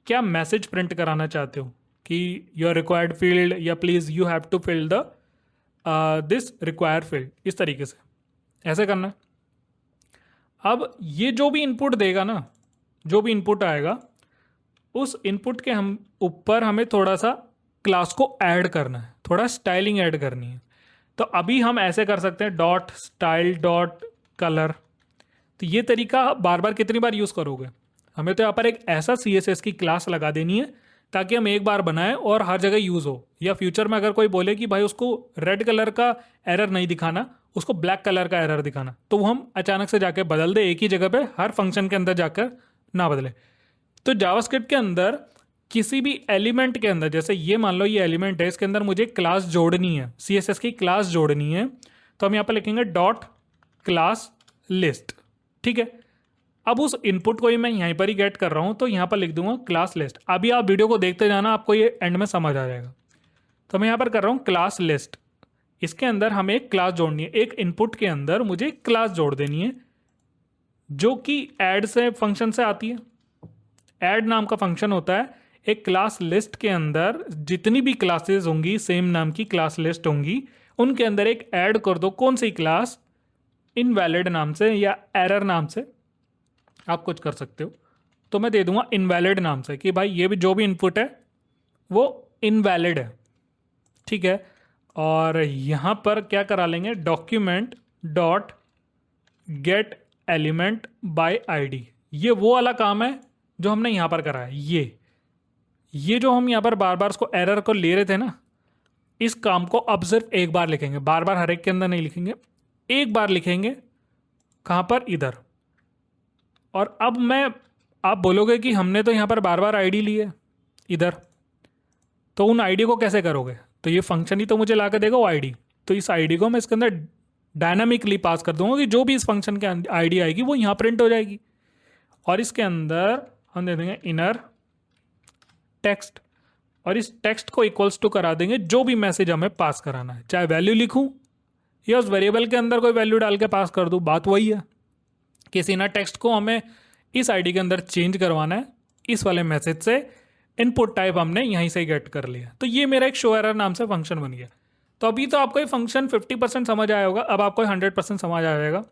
क्या मैसेज प्रिंट कराना चाहते हो कि योर रिक्वायर्ड फील्ड, या please you have to fill the this required field, इस तरीके से ऐसे करना है। अब ये जो भी इनपुट देगा ना, जो भी इनपुट आएगा, उस इनपुट के हम ऊपर हमें थोड़ा सा क्लास को ऐड करना है, थोड़ा स्टाइलिंग ऐड करनी है। तो अभी हम ऐसे कर सकते हैं डॉट स्टाइल डॉट कलर। तो ये तरीका बार बार कितनी बार यूज़ करोगे, हमें तो यहाँ पर एक ऐसा CSS की क्लास लगा देनी है ताकि हम एक बार बनाएं और हर जगह यूज़ हो। या फ्यूचर में अगर कोई बोले कि भाई उसको रेड कलर का एरर नहीं दिखाना, उसको ब्लैक कलर का एरर दिखाना, तो वो हम अचानक से जाकर बदल दे, एक ही जगह पे हर फंक्शन के अंदर जाकर ना बदले। तो जावास्क्रिप्ट के अंदर किसी भी एलिमेंट के अंदर, जैसे ये मान लो ये एलिमेंट है, इसके अंदर मुझे क्लास जोड़नी है, CSS की क्लास जोड़नी है, तो हम यहाँ पर लिखेंगे डॉट क्लास लिस्ट, ठीक है। अब उस इनपुट को ही मैं यहीं पर ही गेट कर रहा हूँ, तो यहाँ पर लिख दूंगा क्लास लिस्ट। अभी आप वीडियो को देखते जाना, आपको ये एंड में समझ आ जाएगा। तो मैं यहाँ पर कर रहा हूँ क्लास लिस्ट, इसके अंदर हमें एक क्लास जोड़नी है, एक इनपुट के अंदर मुझे एक क्लास जोड़ देनी है जो कि ऐड से फंक्शन से आती है। ऐड नाम का फंक्शन होता है, एक क्लास लिस्ट के अंदर जितनी भी क्लासेस होंगी, सेम नाम की क्लास लिस्ट होंगी, उनके अंदर एक ऐड कर दो। कौन सी क्लास? इनवैलिड नाम से या एरर नाम से आप कुछ कर सकते हो। तो मैं दे दूंगा इनवैलिड नाम से कि भाई ये भी जो भी इनपुट है वो इनवैलिड है, ठीक है। और यहाँ पर क्या करा लेंगे, document dot gate element by ID. ये वो वाला काम है जो हमने यहाँ पर करा है। ये जो हम यहाँ पर बार बार उसको एरर को ले रहे थे ना, इस काम को अब सिर्फ एक बार लिखेंगे, बार बार हर एक के अंदर नहीं लिखेंगे, एक बार लिखेंगे। कहाँ पर? इधर। और अब आप बोलोगे कि हमने तो यहाँ पर बार बार आईडी ली है इधर, तो उन आईडी को कैसे करोगे? तो ये फंक्शन ही तो मुझे ला के देगा वो आईडी। तो इस आईडी को मैं इसके अंदर डायनामिकली पास कर दूंगा कि जो भी इस फंक्शन के आईडी आएगी वो यहाँ प्रिंट हो जाएगी। और इसके अंदर हम दे देंगे इनर टेक्स्ट, और इस टेक्स्ट को इक्वल्स टू करा देंगे जो भी मैसेज हमें पास कराना है, चाहे वैल्यू लिखूं या उस वेरिएबल के अंदर कोई वैल्यू डाल के पास कर दूं। बात वही है कि इस इनर टेक्स्ट को हमें इस आईडी के अंदर चेंज करवाना है। इस वाले मैसेज से इनपुट टाइप हमने यहीं से गेट कर लिया। तो ये मेरा एक शो एरर नाम से फंक्शन बन गया। तो अभी तो आपको ये फंक्शन 50% समझ आया होगा, अब आपको 100% समझ आ जाएगा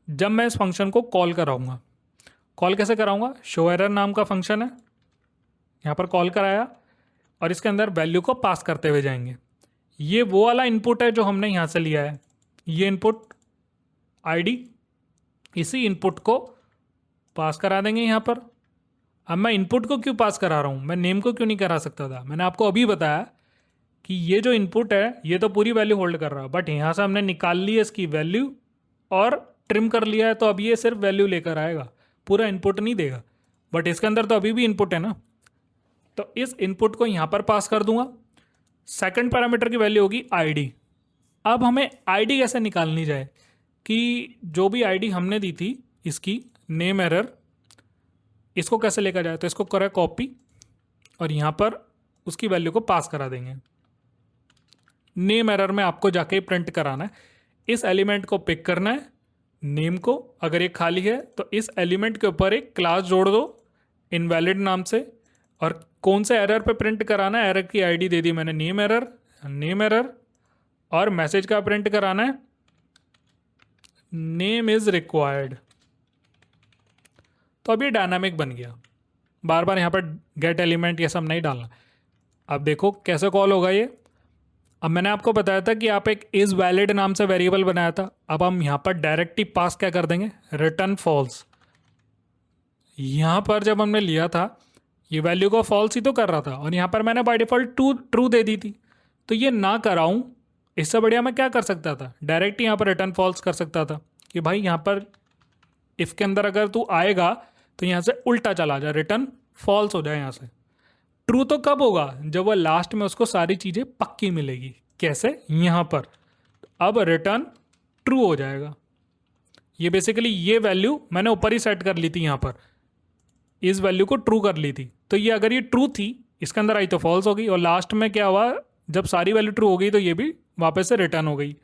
जब मैं इस फंक्शन को कॉल कराऊंगा। कॉल कैसे कराऊंगा? शो एरर नाम का फंक्शन है, यहाँ पर कॉल कराया और इसके अंदर वैल्यू को पास करते हुए जाएंगे। ये वो वाला इनपुट है जो हमने यहाँ से लिया है, ये इनपुट आईडी, इसी इनपुट को पास करा देंगे यहाँ पर। अब मैं इनपुट को क्यों पास करा रहा हूँ, मैं नेम को क्यों नहीं करा सकता था? मैंने आपको अभी बताया कि ये जो इनपुट है ये तो पूरी वैल्यू होल्ड कर रहा है, बट यहाँ से हमने निकाल ली है इसकी वैल्यू और ट्रिम कर लिया है, तो अब ये सिर्फ वैल्यू लेकर आएगा, पूरा इनपुट नहीं देगा। बट इसके अंदर तो अभी भी इनपुट है ना, तो इस इनपुट को यहाँ पर पास कर दूंगा। सेकंड पैरामीटर की वैल्यू होगी आईडी। अब हमें आईडी कैसे निकालनी जाए कि जो भी आईडी हमने दी थी इसकी नेम एरर, इसको कैसे लेकर जाए? तो इसको करें कॉपी और यहाँ पर उसकी वैल्यू को पास करा देंगे। नेम एरर में आपको जाके प्रिंट कराना है, इस एलिमेंट को पिक करना है, नेम को, अगर ये खाली है तो इस एलिमेंट के ऊपर एक क्लास जोड़ दो इनवैलिड नाम से, और कौन से एरर पे प्रिंट कराना है, एरर की आईडी दे दी मैंने नेम एरर, और मैसेज का प्रिंट कराना है नेम इज रिक्वायर्ड। तो अब ये डायनामिक बन गया, बार बार यहाँ पर गेट एलिमेंट ये सब नहीं डालना। अब देखो कैसे कॉल होगा ये। अब मैंने आपको बताया था कि आप एक इज वैलिड नाम से वेरिएबल बनाया था, अब हम यहाँ पर डायरेक्ट ही पास क्या कर देंगे, रिटर्न फॉल्स। यहाँ पर जब हमने लिया था ये वैल्यू को फॉल्स ही तो कर रहा था, और यहाँ पर मैंने बाय डिफॉल्ट ट्रू दे दी थी। तो ये ना कराऊं, इससे बढ़िया मैं क्या कर सकता था, डायरेक्ट ही यहाँ पर रिटर्न फॉल्स कर सकता था कि भाई यहाँ पर इफ के अंदर अगर तू आएगा तो यहाँ से उल्टा चला जाए, रिटर्न फॉल्स हो जाए। यहाँ से ट्रू तो कब होगा, जब वो लास्ट में उसको सारी चीज़ें पक्की मिलेगी। कैसे? यहाँ पर अब रिटर्न ट्रू हो जाएगा। ये बेसिकली ये वैल्यू मैंने ऊपर ही सेट कर ली थी, यहाँ पर इस वैल्यू को ट्रू कर ली थी। तो ये अगर ये ट्रू थी इसके अंदर आई तो फॉल्स होगी, और लास्ट में क्या हुआ, जब सारी वैल्यू ट्रू हो गई तो ये भी वापस से रिटर्न हो गई।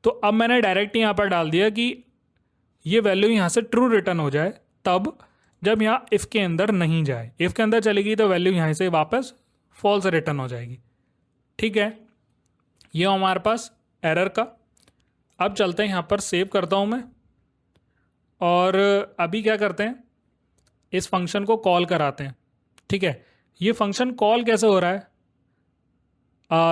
तो अब मैंने डायरेक्ट यहाँ पर डाल दिया कि ये वैल्यू यहाँ से ट्रू रिटर्न हो जाए तब जब यहाँ इफ़ के अंदर नहीं जाए। इफ़ के अंदर चलेगी तो वैल्यू यहाँ से वापस फॉल्स रिटर्न हो जाएगी। ठीक है, ये हमारे पास एरर का। अब चलते हैं यहाँ पर, सेव करता हूँ मैं, और अभी क्या करते हैं, इस फंक्शन को कॉल कराते हैं। ठीक है, ये फंक्शन कॉल कैसे हो रहा है,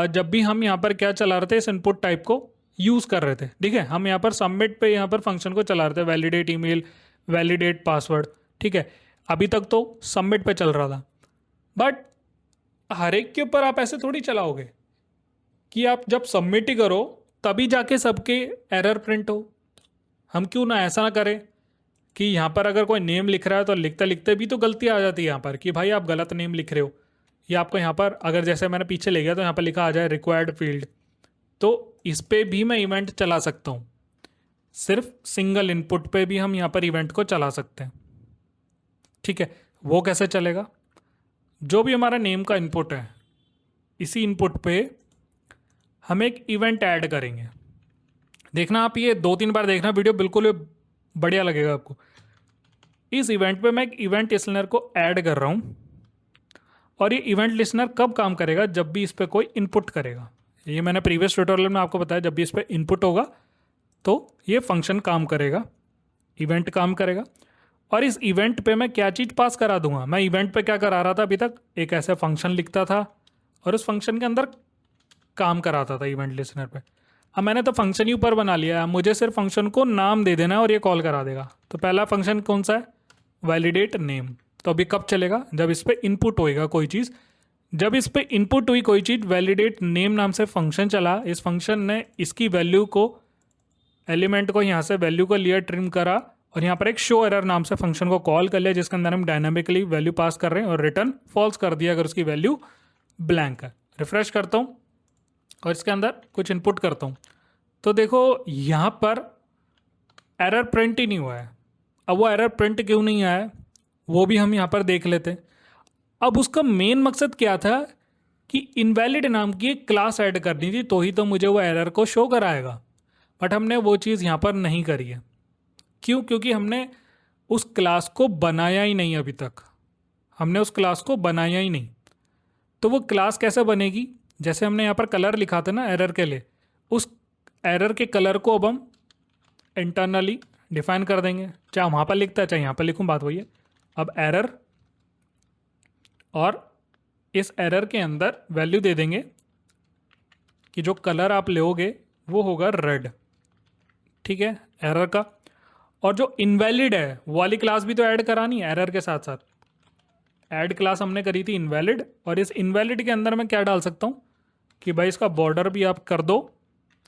जब भी हम यहाँ पर क्या चला रहे थे, इस इनपुट टाइप को यूज़ कर रहे थे। ठीक है, हम यहाँ पर सबमिट पे यहाँ पर फंक्शन को चला रहे थे, वैलिडेट ईमेल, वैलिडेट पासवर्ड। ठीक है, अभी तक तो सबमिट पे चल रहा था, बट हर एक के ऊपर आप ऐसे थोड़ी चलाओगे कि आप जब सबमिट ही करो तभी जाके सबके एरर प्रिंट हो। हम क्यों ना ऐसा ना करें कि यहाँ पर अगर कोई नेम लिख रहा है तो लिखते लिखते भी तो गलती आ जाती है यहाँ पर कि भाई आप गलत नेम लिख रहे हो। ये आपको यहाँ पर अगर जैसे मैंने पीछे ले गया तो यहाँ पर लिखा आ जाए रिक्वायर्ड फील्ड, तो इस पर भी मैं इवेंट चला सकता हूँ। सिर्फ सिंगल इनपुट पे भी हम यहाँ पर इवेंट को चला सकते हैं। ठीक है, वो कैसे चलेगा, जो भी हमारा नेम का इनपुट है इसी इनपुट पे हम एक इवेंट ऐड करेंगे। देखना आप ये 2-3 बार देखना वीडियो, बिल्कुल बढ़िया लगेगा आपको। इस इवेंट पे मैं एक इवेंट लिसनर को ऐड कर रहा हूँ और ये इवेंट लिसनर कब काम करेगा? जब भी इस पर कोई इनपुट करेगा। ये मैंने प्रीवियस ट्यूटोरियल में आपको बताया, जब भी इस पर इनपुट होगा तो ये फंक्शन काम करेगा, इवेंट काम करेगा। और इस इवेंट पे मैं क्या चीज़ पास करा दूंगा? मैं इवेंट पे क्या करा रहा था अभी तक? एक ऐसा फंक्शन लिखता था और उस फंक्शन के अंदर काम कराता था इवेंट लिसनर पे। अब मैंने तो फंक्शन ही ऊपर बना लिया है, मुझे सिर्फ फंक्शन को नाम दे देना है और ये कॉल करा देगा। तो पहला फंक्शन कौन सा है? Validate name. तो अभी कब चलेगा? जब इस पर इनपुट होएगा कोई चीज़। जब इस पर इनपुट हुई कोई चीज़, वैलिडेट नेम नाम से फंक्शन चला, इस फंक्शन ने इसकी वैल्यू को, एलिमेंट को यहाँ से वैल्यू को लिया, ट्रिम करा, और यहाँ पर एक शो एरर नाम से फंक्शन को कॉल कर लिया, जिसके अंदर हम डायनामिकली वैल्यू पास कर रहे हैं, और रिटर्न फॉल्स कर दिया अगर उसकी वैल्यू ब्लैंक है। रिफ्रेश करता हूँ और इसके अंदर कुछ इनपुट करता हूँ, तो देखो यहाँ पर एरर प्रिंट ही नहीं हुआ है। अब वो एरर प्रिंट क्यों नहीं आया है वो भी हम यहाँ पर देख लेते हैं। अब उसका मेन मकसद क्या था कि इनवैलिड नाम की एक क्लास ऐड करनी थी, तो ही तो मुझे वो एरर को शो कराएगा। बट हमने वो चीज़ यहाँ पर नहीं करी है। क्यों? क्योंकि हमने उस क्लास को बनाया ही नहीं अभी तक। हमने उस क्लास को बनाया ही नहीं। तो वो क्लास कैसे बनेगी? जैसे हमने यहाँ पर कलर लिखा था ना एरर के लिए, उस एरर के कलर को अब हम इंटरनली डिफाइन कर देंगे। चाहे वहाँ पर लिखता है चाहे यहाँ पर लिखूँ, बात वही है। अब एरर, और इस एरर के अंदर वैल्यू दे देंगे कि जो कलर आप लोगे वो होगा रेड। ठीक है, एरर का। और जो इनवैलिड है वो वाली क्लास भी तो ऐड करानी है एरर के साथ साथ। ऐड क्लास हमने करी थी इनवैलिड, और इस इनवैलिड के अंदर मैं क्या डाल सकता हूँ कि भाई इसका बॉर्डर भी आप कर दो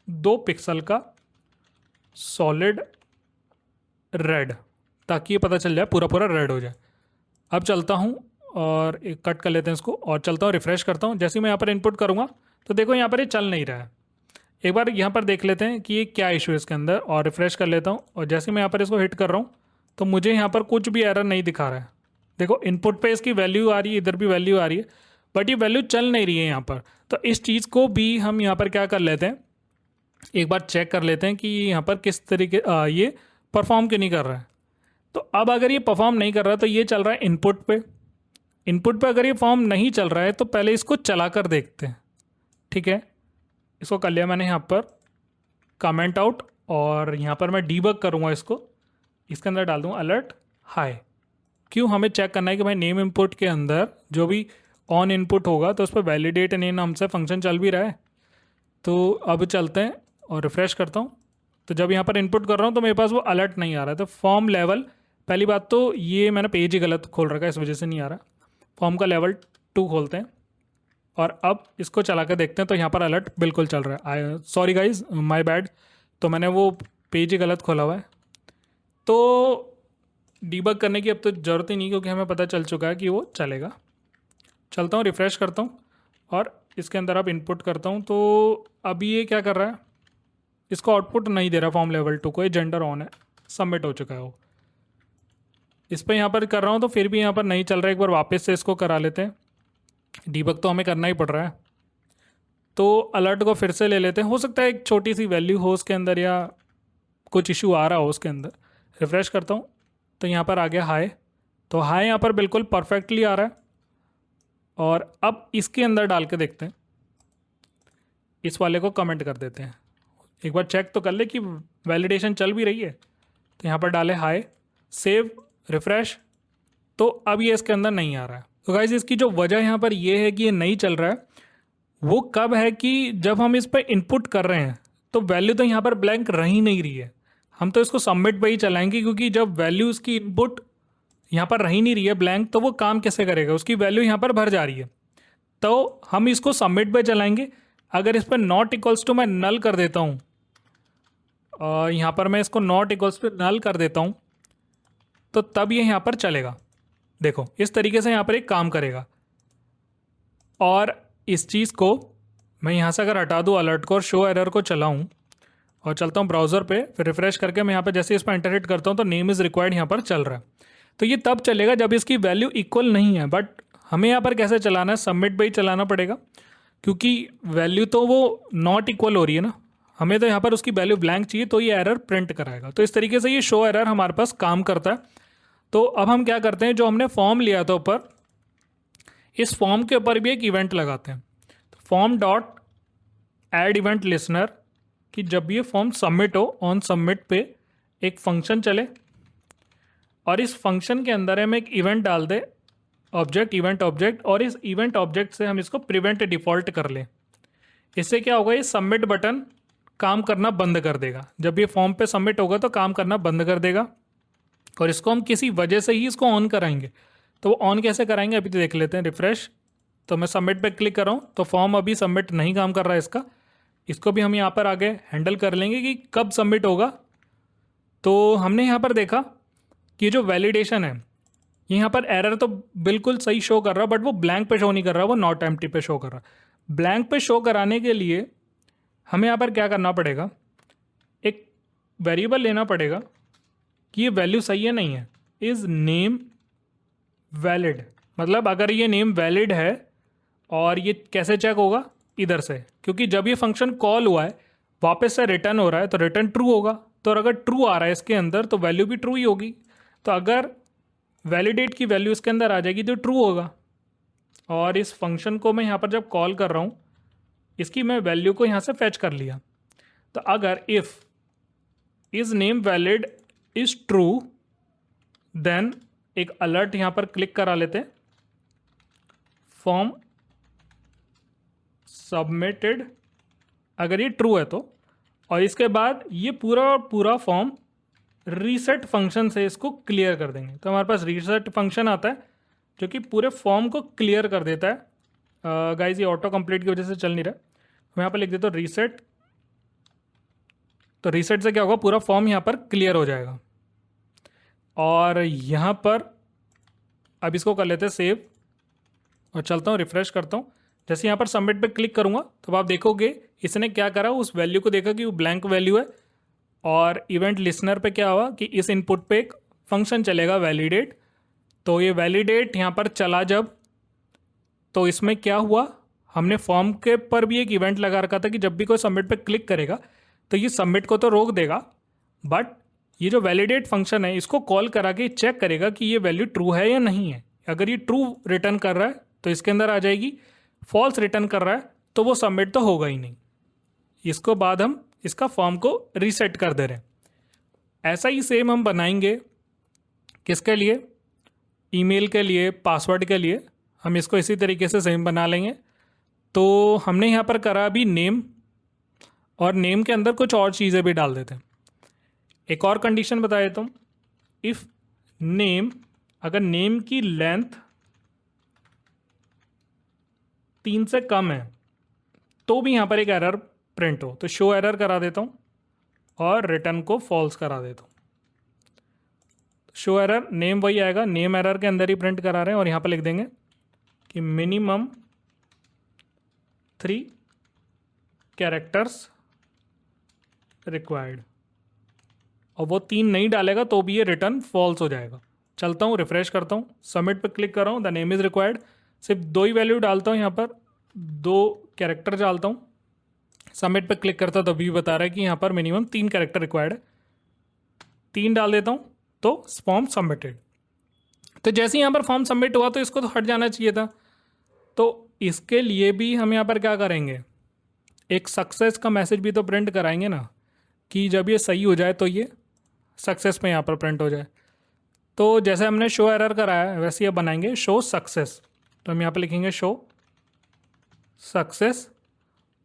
2 पिक्सल का सॉलिड रेड, ताकि ये पता चल जाए पूरा पूरा रेड हो जाए। अब चलता हूँ और एक कट कर लेते हैं इसको, और चलता हूँ रिफ्रेश करता हूँ। जैसे ही मैं यहाँ पर इनपुट करूँगा तो देखो यहाँ पर ये चल नहीं रहा है। एक बार यहाँ पर देख लेते हैं कि ये क्या इशू है इसके अंदर, और रिफ्रेश कर लेता हूँ। और जैसे मैं यहाँ पर इसको हिट कर रहा हूँ तो मुझे यहाँ पर कुछ भी एरर नहीं दिखा रहा है। देखो इनपुट पे इसकी वैल्यू आ रही है, इधर भी वैल्यू आ रही है, बट ये वैल्यू चल नहीं रही है यहाँ पर। तो इस चीज़ को भी हम यहाँ पर क्या कर लेते हैं, एक बार चेक कर लेते हैं कि यहाँ पर किस तरीके ये परफॉर्म क्यों नहीं कर रहा है। तो अब अगर ये परफॉर्म नहीं कर रहा तो ये चल रहा है इनपुट पे। इनपुट पे अगर ये फॉर्म नहीं चल रहा है तो पहले इसको चला कर देखते हैं। ठीक है, इसको कर लिया मैंने यहाँ पर कमेंट आउट, और यहाँ पर मैं डीबग करूँगा इसको। इसके अंदर डाल दूँगा अलर्ट हाई। क्यों? हमें चेक करना है कि भाई नेम इनपुट के अंदर जो भी ऑन इनपुट होगा तो उस पर वैलिडेट नेम नाम से फंक्शन चल भी रहा है। तो अब चलते हैं और रिफ्रेश करता हूँ। तो जब यहाँ पर इनपुट कर रहा हूँ तो मेरे पास वो अलर्ट नहीं आ रहा है। तो फॉर्म लेवल, पहली बात तो ये मैंने पेज ही गलत खोल रखा है, इस वजह से नहीं आ रहा। फॉर्म का लेवल 2 खोलते हैं और अब इसको चला कर देखते हैं। तो यहाँ पर अलर्ट बिल्कुल चल रहा है। Sorry guys, my bad. तो मैंने वो पेज ही गलत खोला हुआ है। तो डीबग करने की अब तो ज़रूरत ही नहीं, क्योंकि हमें पता चल चुका है कि वो चलेगा। चलता हूँ, रिफ़्रेश करता हूँ और इसके अंदर अब इनपुट करता हूँ। तो अभी ये क्या कर रहा है, इसको आउटपुट नहीं दे रहा फॉर्म लेवल 2 को। ये जेंडर ऑन है, सबमिट हो चुका है वो। इस पर यहाँ पर कर रहा हूँ तो फिर भी यहाँ पर नहीं चल रहा है। एक बार वापस से इसको करा लेते हैं। डीबग तो हमें करना ही पड़ रहा है। तो अलर्ट को फिर से ले लेते हैं। हो सकता है एक छोटी सी वैल्यू हो उसके अंदर, या कुछ इशू आ रहा हो उसके अंदर। रिफ़्रेश करता हूँ तो यहाँ पर आ गया हाई। तो हाई यहाँ पर बिल्कुल परफेक्टली आ रहा है। और अब इसके अंदर डाल के देखते हैं, इस वाले को कमेंट कर देते हैं। एक बार चेक तो कर ले कि वैलिडेशन चल भी रही है। तो यहाँ पर डाले हाई, सेव, रिफ़्रेश। तो अब ये इसके अंदर नहीं आ रहा है। तो गाइस इसकी जो वजह यहाँ पर ये है कि ये नहीं चल रहा है, वो कब है कि जब हम इस पर इनपुट कर रहे हैं तो वैल्यू तो यहाँ पर ब्लैंक रह ही नहीं रही है। हम तो इसको सबमिट पे ही चलाएंगे, क्योंकि जब वैल्यू इसकी इनपुट यहाँ पर रह ही नहीं रही है ब्लैंक, तो वो काम कैसे करेगा? उसकी वैल्यू यहाँ पर भर जा रही है। तो हम इसको सबमिट पे चलाएंगे। अगर इस पर नॉट इक्वल्स टू मैं नल कर देता हूँ, यहाँ पर मैं इसको नॉट इक्वल्स टू नल कर देता हूँ, तो तब ये यहाँ पर चलेगा। देखो इस तरीके से यहाँ पर एक काम करेगा। और इस चीज़ को मैं यहाँ से अगर हटा दूँ अलर्ट को और शो एरर को चलाऊँ और चलता हूँ ब्राउज़र पे, फिर रिफ्रेश करके मैं यहाँ पे जैसे इस पर एंटर हिट करता हूँ तो नेम इज़ रिक्वायर्ड यहाँ पर चल रहा है। तो ये तब चलेगा जब इसकी वैल्यू इक्वल नहीं है। बट हमें यहाँ पर कैसे चलाना है, सबमिट पे ही चलाना पड़ेगा, क्योंकि वैल्यू तो वो नॉट इक्वल हो रही है ना। हमें तो यहाँ पर उसकी वैल्यू ब्लैंक चाहिए, तो ये एरर प्रिंट कराएगा। तो इस तरीके से ये शो एरर हमारे पास काम करता है। तो अब हम क्या करते हैं, जो हमने फॉर्म लिया था ऊपर, इस फॉर्म के ऊपर भी एक इवेंट लगाते हैं। तो form dot add event listener कि जब ये फॉर्म सबमिट हो, ऑन सबमिट पे एक फंक्शन चले और इस फंक्शन के अंदर हम एक इवेंट डाल दे, ऑब्जेक्ट इवेंट ऑब्जेक्ट, और इस इवेंट ऑब्जेक्ट से हम इसको प्रिवेंट डिफ़ॉल्ट कर लें। इससे क्या होगा, ये सबमिट बटन काम करना बंद कर देगा। जब ये फॉर्म पे सबमिट होगा तो काम करना बंद कर देगा, और इसको हम किसी वजह से ही इसको ऑन कराएंगे। तो वो ऑन कैसे कराएंगे अभी तो देख लेते हैं। रिफ्रेश, तो मैं सबमिट पे क्लिक कर रहा हूँ तो फॉर्म अभी सबमिट नहीं काम कर रहा है इसका। इसको भी हम यहाँ पर आगे हैंडल कर लेंगे कि कब सबमिट होगा। तो हमने यहाँ पर देखा कि जो वैलिडेशन है, यहाँ पर एरर तो बिल्कुल सही शो कर रहा है, बट वो ब्लैंक पे शो नहीं कर रहा, वो नॉट एम्प्टी पे शो कर रहा है। ब्लैंक पे शो कराने के लिए हमें यहाँ पर क्या करना पड़ेगा, एक वेरिएबल लेना पड़ेगा कि ये वैल्यू सही है नहीं है। इज़ नेम वैलिड, मतलब अगर ये नेम वैलिड है, और ये कैसे चेक होगा, इधर से, क्योंकि जब ये फंक्शन कॉल हुआ है वापस से रिटर्न हो रहा है तो रिटर्न ट्रू होगा। तो अगर ट्रू आ रहा है इसके अंदर तो वैल्यू भी ट्रू ही होगी। तो अगर वैलिडेट की वैल्यू इसके अंदर आ जाएगी तो ट्रू होगा। और इस फंक्शन को मैं यहाँ पर जब कॉल कर रहा हूँ, इसकी मैं वैल्यू को यहाँ से फैच कर लिया। तो अगर if is name valid is true, then एक अलर्ट यहाँ पर क्लिक करा लेते हैं, फॉर्म सबमिटेड, अगर ये ट्रू है तो। और इसके बाद ये पूरा फॉर्म रीसेट फंक्शन से इसको क्लियर कर देंगे। तो हमारे पास रीसेट फंक्शन आता है जो कि पूरे फॉर्म को क्लियर कर देता है। गाइस ये ऑटो कंप्लीट की वजह से चल नहीं रहा, मैं यहाँ पर लिख देता हूँ रीसेट। तो रीसेट से क्या होगा, पूरा फॉर्म यहाँ पर क्लियर हो जाएगा। और यहाँ पर अब इसको कर लेते हैं सेव, और चलता हूँ रिफ्रेश करता हूँ। जैसे यहाँ पर सबमिट पे क्लिक करूँगा तो आप देखोगे इसने क्या करा, उस वैल्यू को देखा कि वो ब्लैंक वैल्यू है। और इवेंट लिसनर पे क्या हुआ कि इस इनपुट पे एक फंक्शन चलेगा वैलिडेट। तो ये वैलिडेट यहाँ पर चला जब, तो इसमें क्या हुआ, हमने फॉर्म के पर भी एक इवेंट लगा रखा था कि जब भी कोई सबमिट पे क्लिक करेगा तो ये सबमिट को तो रोक देगा, बट ये जो वैलिडेट फंक्शन है इसको कॉल करा के चेक करेगा कि ये वैल्यू ट्रू है या नहीं है। अगर ये ट्रू रिटर्न कर रहा है तो इसके अंदर आ जाएगी, फॉल्स रिटर्न कर रहा है तो वो सबमिट तो होगा ही नहीं। इसको बाद हम इसका फॉर्म को रीसेट कर दे रहे हैं। ऐसा ही सेम हम बनाएंगे किसके लिए, ईमेल के लिए, पासवर्ड के लिए हम इसको इसी तरीके से सेम बना लेंगे। तो हमने यहाँ पर करा अभी नेम, और नेम के अंदर कुछ और चीज़ें भी डाल देते हैं। एक और कंडीशन बता देता हूँ, इफ़ नेम, अगर नेम की लेंथ 3 से कम है तो भी यहाँ पर एक एरर प्रिंट हो। तो शो एरर करा देता हूँ और रिटर्न को फॉल्स करा देता हूँ। शो एरर, नेम वही आएगा, नेम एरर के अंदर ही प्रिंट करा रहे हैं, और यहाँ पर लिख देंगे कि मिनिमम 3 कैरेक्टर्स रिक्वायर्ड, और वो 3 नहीं डालेगा तो भी ये रिटर्न फॉल्स हो जाएगा। चलता हूँ रिफ्रेश करता हूँ, सबमिट पे क्लिक कर रहा हूँ, द नेम इज़ रिक्वायर्ड, सिर्फ 2 ही वैल्यू डालता हूँ, यहाँ पर 2 कैरेक्टर डालता हूँ। सबमिट पे क्लिक करता तो भी बता रहा है कि यहाँ पर मिनिमम 3 कैरेक्टर रिक्वायर्ड है, 3 डाल देता हूँ तो फॉर्म सबमिटेड। तो जैसे यहाँ पर फॉर्म सबमिट हुआ तो इसको तो हट जाना चाहिए था। तो इसके लिए भी हम यहाँ पर क्या करेंगे, एक सक्सेस का मैसेज भी तो प्रिंट कराएंगे ना, कि जब ये सही हो जाए तो ये सक्सेस में यहाँ पर प्रिंट हो जाए। तो जैसे हमने शो एरर कराया है वैसे ये बनाएंगे शो सक्सेस। तो हम यहाँ पर लिखेंगे शो सक्सेस,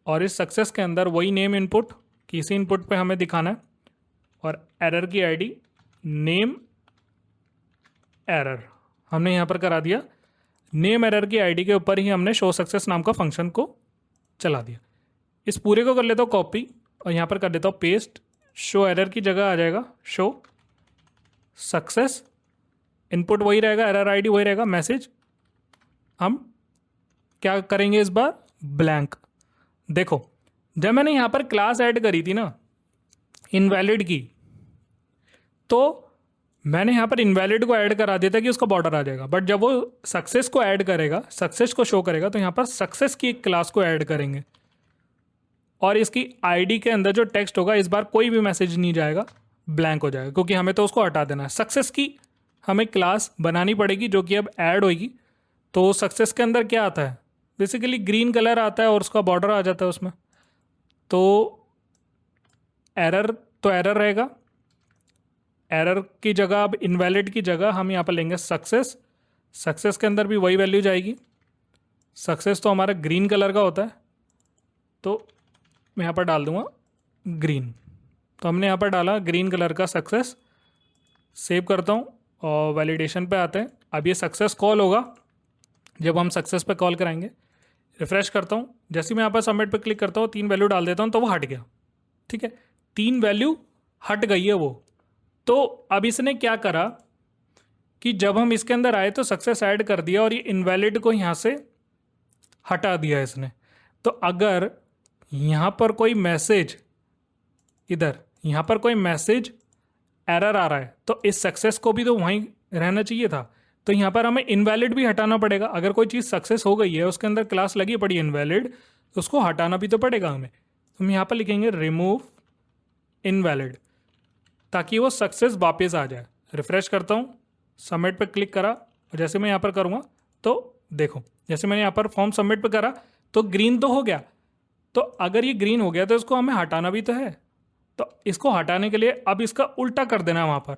और इस सक्सेस के अंदर वही नेम इनपुट, किसी इनपुट पे हमें दिखाना है, और एरर की आईडी नेम एरर हमने यहाँ पर करा दिया। नेम एरर की आईडी के ऊपर ही हमने शो सक्सेस नाम का फंक्शन को चला दिया। इस पूरे को कर लेता हूँ कॉपी, और यहाँ पर कर देता हूँ पेस्ट। शो एरर की जगह आ जाएगा शो सक्सेस, इनपुट वही रहेगा, एरर आईडी वही रहेगा, मैसेज हम क्या करेंगे इस बार, ब्लैंक। देखो जब मैंने यहाँ पर क्लास ऐड करी थी ना इनवैलिड की, तो मैंने यहाँ पर इनवैलिड को ऐड करा दिया था कि उसका बॉर्डर आ जाएगा, बट जब वो सक्सेस को ऐड करेगा, सक्सेस को शो करेगा, तो यहाँ पर सक्सेस की एक क्लास को ऐड करेंगे, और इसकी आईडी के अंदर जो टेक्स्ट होगा इस बार कोई भी मैसेज नहीं जाएगा, ब्लैंक हो जाएगा, क्योंकि हमें तो उसको हटा देना है। सक्सेस की हमें क्लास बनानी पड़ेगी जो कि अब ऐड होगी। तो सक्सेस के अंदर क्या आता है, बेसिकली ग्रीन कलर आता है और उसका बॉर्डर आ जाता है उसमें। तो एरर, तो एरर रहेगा, एरर की जगह अब इनवैलिड की जगह हम यहाँ पर लेंगे सक्सेस। सक्सेस के अंदर भी वही वैल्यू जाएगी। सक्सेस तो हमारा ग्रीन कलर का होता है, तो मैं यहाँ पर डाल दूँगा ग्रीन। तो हमने यहाँ पर डाला ग्रीन कलर का सक्सेस। सेव करता हूँ और वैलिडेशन पे आते हैं। अब ये सक्सेस कॉल होगा जब हम सक्सेस पे कॉल कराएंगे। रिफ्रेश करता हूँ, जैसे मैं यहाँ पर सबमिट पे क्लिक करता हूँ 3 वैल्यू डाल देता हूँ तो वो हट गया। ठीक है, 3 वैल्यू हट गई है वो। तो अब इसने क्या करा कि जब हम इसके अंदर आए तो सक्सेस ऐड कर दिया और ये इनवैलिड को यहाँ से हटा दिया इसने। तो अगर यहाँ पर कोई मैसेज, इधर यहाँ पर कोई मैसेज एरर आ रहा है तो इस सक्सेस को भी तो वहीं रहना चाहिए था। तो यहाँ पर हमें इनवैलिड भी हटाना पड़ेगा। अगर कोई चीज़ सक्सेस हो गई है, उसके अंदर क्लास लगी पड़ी इनवैलिड, तो उसको हटाना भी तो पड़ेगा हमें। हम यहाँ पर लिखेंगे रिमूव इनवैलिड, ताकि वो सक्सेस वापस आ जाए। रिफ्रेश करता हूँ, सबमिट पे क्लिक करा और जैसे मैं यहाँ पर करूँगा तो देखो, जैसे मैंने यहाँ पर फॉर्म सबमिट पे करा तो ग्रीन तो हो गया। तो अगर ये ग्रीन हो गया तो इसको हमें हटाना भी तो है। तो इसको हटाने के लिए अब इसका उल्टा कर देना वहाँ पर।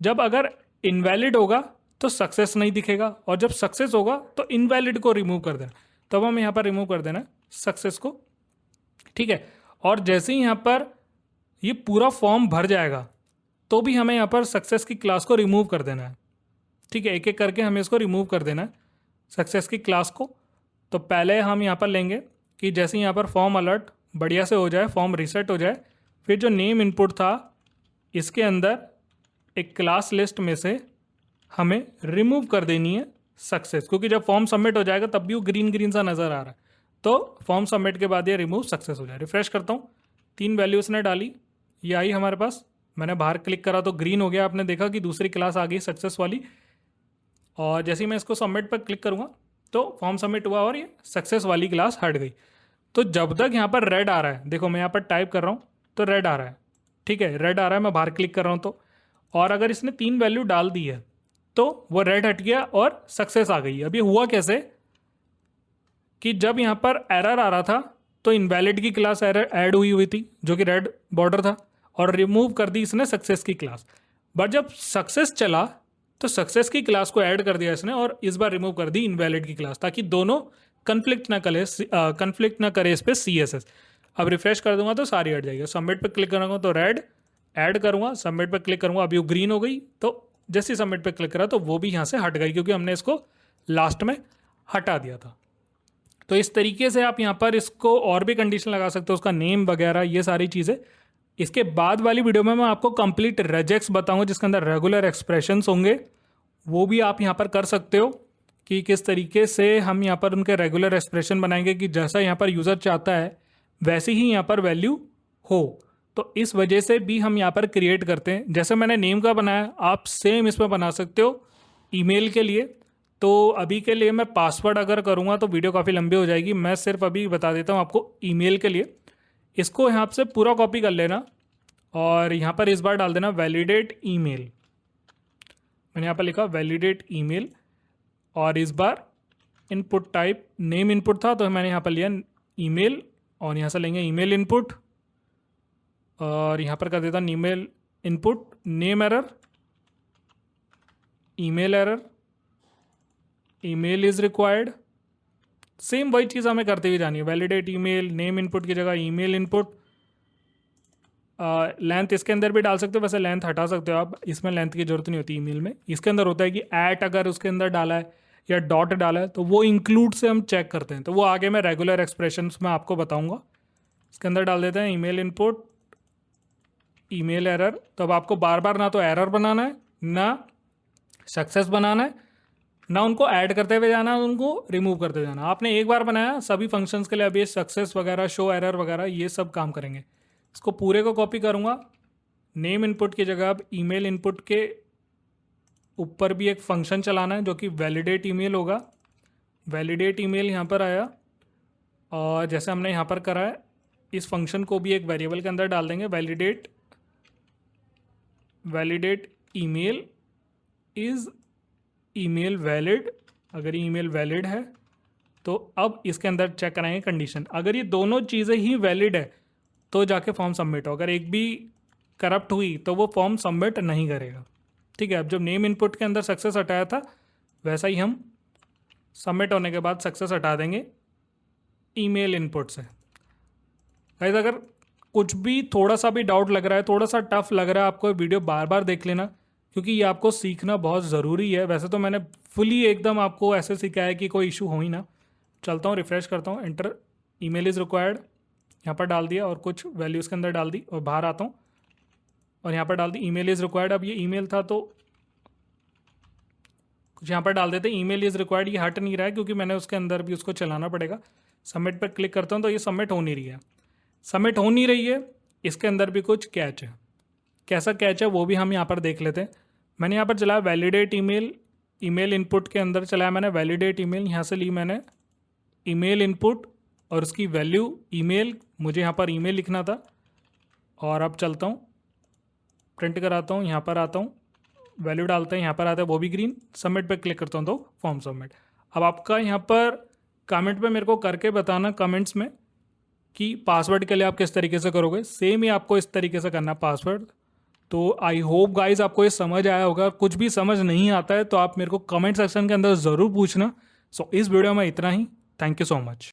जब अगर इनवैलिड होगा तो सक्सेस नहीं दिखेगा और जब सक्सेस होगा तो इनवैलिड को रिमूव कर देना। तब हम यहाँ पर रिमूव कर देना सक्सेस को। ठीक है, और जैसे ही यहाँ पर ये पूरा फॉर्म भर जाएगा तो भी हमें यहाँ पर सक्सेस की क्लास को रिमूव कर देना है। ठीक है, एक एक करके हमें इसको रिमूव कर देना है सक्सेस की क्लास को। तो पहले हम यहाँ पर लेंगे कि जैसे यहाँ पर फॉर्म अलर्ट बढ़िया से हो जाए, फॉर्म रीसेट हो जाए, फिर जो नेम इनपुट था इसके अंदर एक क्लास लिस्ट में से हमें रिमूव कर देनी है सक्सेस, क्योंकि जब फॉर्म सबमिट हो जाएगा तब भी वो ग्रीन ग्रीन सा नज़र आ रहा है। तो फॉर्म सबमिट के बाद ये रिमूव सक्सेस हो जाए। रिफ्रेश करता हूँ, 3 वैल्यूज़ ने डाली, ये आई हमारे पास। मैंने बाहर क्लिक करा तो ग्रीन हो गया, आपने देखा कि दूसरी क्लास आ गई सक्सेस वाली। और जैसे ही मैं इसको सबमिट पर क्लिक करूँगा तो फॉर्म सबमिट हुआ और ये सक्सेस वाली क्लास हट गई। तो जब तक यहाँ पर रेड आ रहा है, देखो मैं यहाँ पर टाइप कर रहा हूँ तो रेड आ रहा है। ठीक है, रेड आ रहा है, मैं बाहर क्लिक कर रहा हूँ तो, और अगर इसने 3 वैल्यू डाल दी है तो वो रेड हट गया और सक्सेस आ गई। अब ये हुआ कैसे कि जब यहाँ पर एरर आ रहा था तो इनवैलिड की क्लास एरर ऐड हुई थी जो कि रेड बॉर्डर था, और रिमूव कर दी इसने सक्सेस की क्लास। बट जब सक्सेस चला तो सक्सेस की क्लास को ऐड कर दिया इसने और इस बार रिमूव कर दी इनवैलिड की क्लास, ताकि दोनों कन्फ्लिक्ट ना करे इस पर CSS। अब रिफ्रेश कर दूंगा तो सारी हट जाएगी। सबमिट पे क्लिक करूँगा तो रेड ऐड करूँगा, सबमिट पे क्लिक करूँगा अभी वो ग्रीन हो गई। तो जैसे ही सबमिट पे क्लिक करा तो वो भी यहाँ से हट गई, क्योंकि हमने इसको लास्ट में हटा दिया था। तो इस तरीके से आप यहाँ पर इसको और भी कंडीशन लगा सकते हो, उसका नेम वगैरह ये सारी चीज़ें। इसके बाद वाली वीडियो में मैं आपको कंप्लीट रेजेक्स बताऊंगा जिसके अंदर रेगुलर एक्सप्रेशंस होंगे, वो भी आप यहाँ पर कर सकते हो कि किस तरीके से हम यहाँ पर उनके रेगुलर एक्सप्रेशन बनाएंगे कि जैसा यहाँ पर यूज़र चाहता है वैसे ही यहाँ पर वैल्यू हो। तो इस वजह से भी हम यहाँ पर क्रिएट करते हैं। जैसे मैंने नेम का बनाया, आप सेम इसमें बना सकते हो ईमेल के लिए। तो अभी के लिए मैं पासवर्ड अगर करूँगा तो वीडियो काफ़ी लंबी हो जाएगी, मैं सिर्फ अभी बता देता हूँ आपको ईमेल के लिए। इसको यहाँ से पूरा कॉपी कर लेना और यहाँ पर इस बार डाल देना वैलिडेट ईमेल। मैंने यहाँ पर लिखा वैलिडेट ईमेल, और इस बार इनपुट टाइप नेम इनपुट था तो मैंने यहाँ पर लिया ईमेल, और यहाँ से लेंगे ईमेल इनपुट और यहाँ पर कर देता email input name error, email error, email is required. Same वही चीज़ हमें करते हुए जानी है, वैलिडेट ईमेल, नेम इनपुट की जगह ईमेल इनपुट। लेंथ इसके अंदर भी डाल सकते हो, वैसे लेंथ हटा सकते हो आप, इसमें लेंथ की जरूरत नहीं होती ईमेल में। इसके अंदर होता है कि ऐट अगर उसके अंदर डाला है या डॉट डाला है तो वो इंक्लूड से हम चेक करते हैं, तो वो आगे मैं रेगुलर एक्सप्रेशंस में आपको बताऊंगा। इसके अंदर डाल देते हैं ईमेल इनपुट, ईमेल एरर। तो अब आपको बार बार ना तो एरर बनाना है, ना सक्सेस बनाना है, ना उनको ऐड करते हुए जाना है, उनको रिमूव करते हुए जाना। आपने एक बार बनाया सभी फंक्शंस के लिए, अब ये सक्सेस वगैरह, शो एरर वगैरह ये सब काम करेंगे। इसको पूरे को कॉपी करूँगा, नेम इनपुट की जगह अब ईमेल इनपुट के ऊपर भी एक फंक्शन चलाना है जो कि वैलिडेट ईमेल होगा। वैलिडेट ईमेल यहाँ पर आया, और जैसे हमने यहाँ पर करा है इस फंक्शन को भी एक वेरिएबल के अंदर डाल देंगे, validate email is email valid अगर ये ईमेल वैलिड है तो अब इसके अंदर चेक कराएंगे कंडीशन। अगर ये दोनों चीज़ें ही वैलिड है तो जाके फॉर्म सबमिट हो। अगर एक भी करप्ट हुई तो वो फॉर्म सबमिट नहीं करेगा। ठीक है, अब जब नेम इनपुट के अंदर सक्सेस हटाया था वैसा ही हम सबमिट होने के बाद सक्सेस हटा देंगे ईमेल इनपुट से। गाइस अगर कुछ भी थोड़ा सा भी डाउट लग रहा है, थोड़ा सा टफ लग रहा है आपको, वीडियो बार बार देख लेना क्योंकि ये आपको सीखना बहुत ज़रूरी है। वैसे तो मैंने फुली एकदम आपको ऐसे सिखाया कि कोई इशू हो ही ना। चलता हूँ, रिफ्रेश करता हूँ, एंटर ईमेल इज़ रिक्वायर्ड यहाँ पर डाल दिया और कुछ वैल्यूज़ के अंदर डाल दी और बाहर आता हूँ और यहाँ पर डाल दी ईमेल इज़ रिक्वायर्ड। अब ये ईमेल था तो कुछ यहाँ पर डाल देते, ईमेल इज़ रिक्वायर्ड। ये हट नहीं रहा है क्योंकि मैंने उसके अंदर भी उसको चलाना पड़ेगा। सबमिट पर क्लिक करता हूँ तो ये सबमिट हो नहीं रही है। सबमिट हो नहीं रही है, इसके अंदर भी कुछ कैच है। कैसा कैच है वो भी हम यहाँ पर देख लेते हैं। मैंने यहाँ पर चलाया वैलिडेट ईमेल, ईमेल इनपुट के अंदर चलाया मैंने वैलिडेट ईमेल। यहाँ से ली मैंने ईमेल इनपुट और उसकी वैल्यू ईमेल, मुझे यहाँ पर ईमेल लिखना था। और अब चलता हूँ, प्रिंट कराता हूँ, यहाँ पर आता हूँ, वैल्यू डालते हैं, यहाँ पर आता है वो भी ग्रीन। सबमिट पे क्लिक करता हूँ तो फॉर्म सबमिट। अब आपका यहाँ पर कमेंट पे मेरे को करके बताना कमेंट्स में कि पासवर्ड के लिए आप किस तरीके से करोगे। सेम ही आपको इस तरीके से करना पासवर्ड। तो आई होप गाइज आपको ये समझ आया होगा। कुछ भी समझ नहीं आता है तो आप मेरे को कमेंट सेक्शन के अंदर ज़रूर पूछना। सो इस वीडियो में इतना ही। Thank you so much.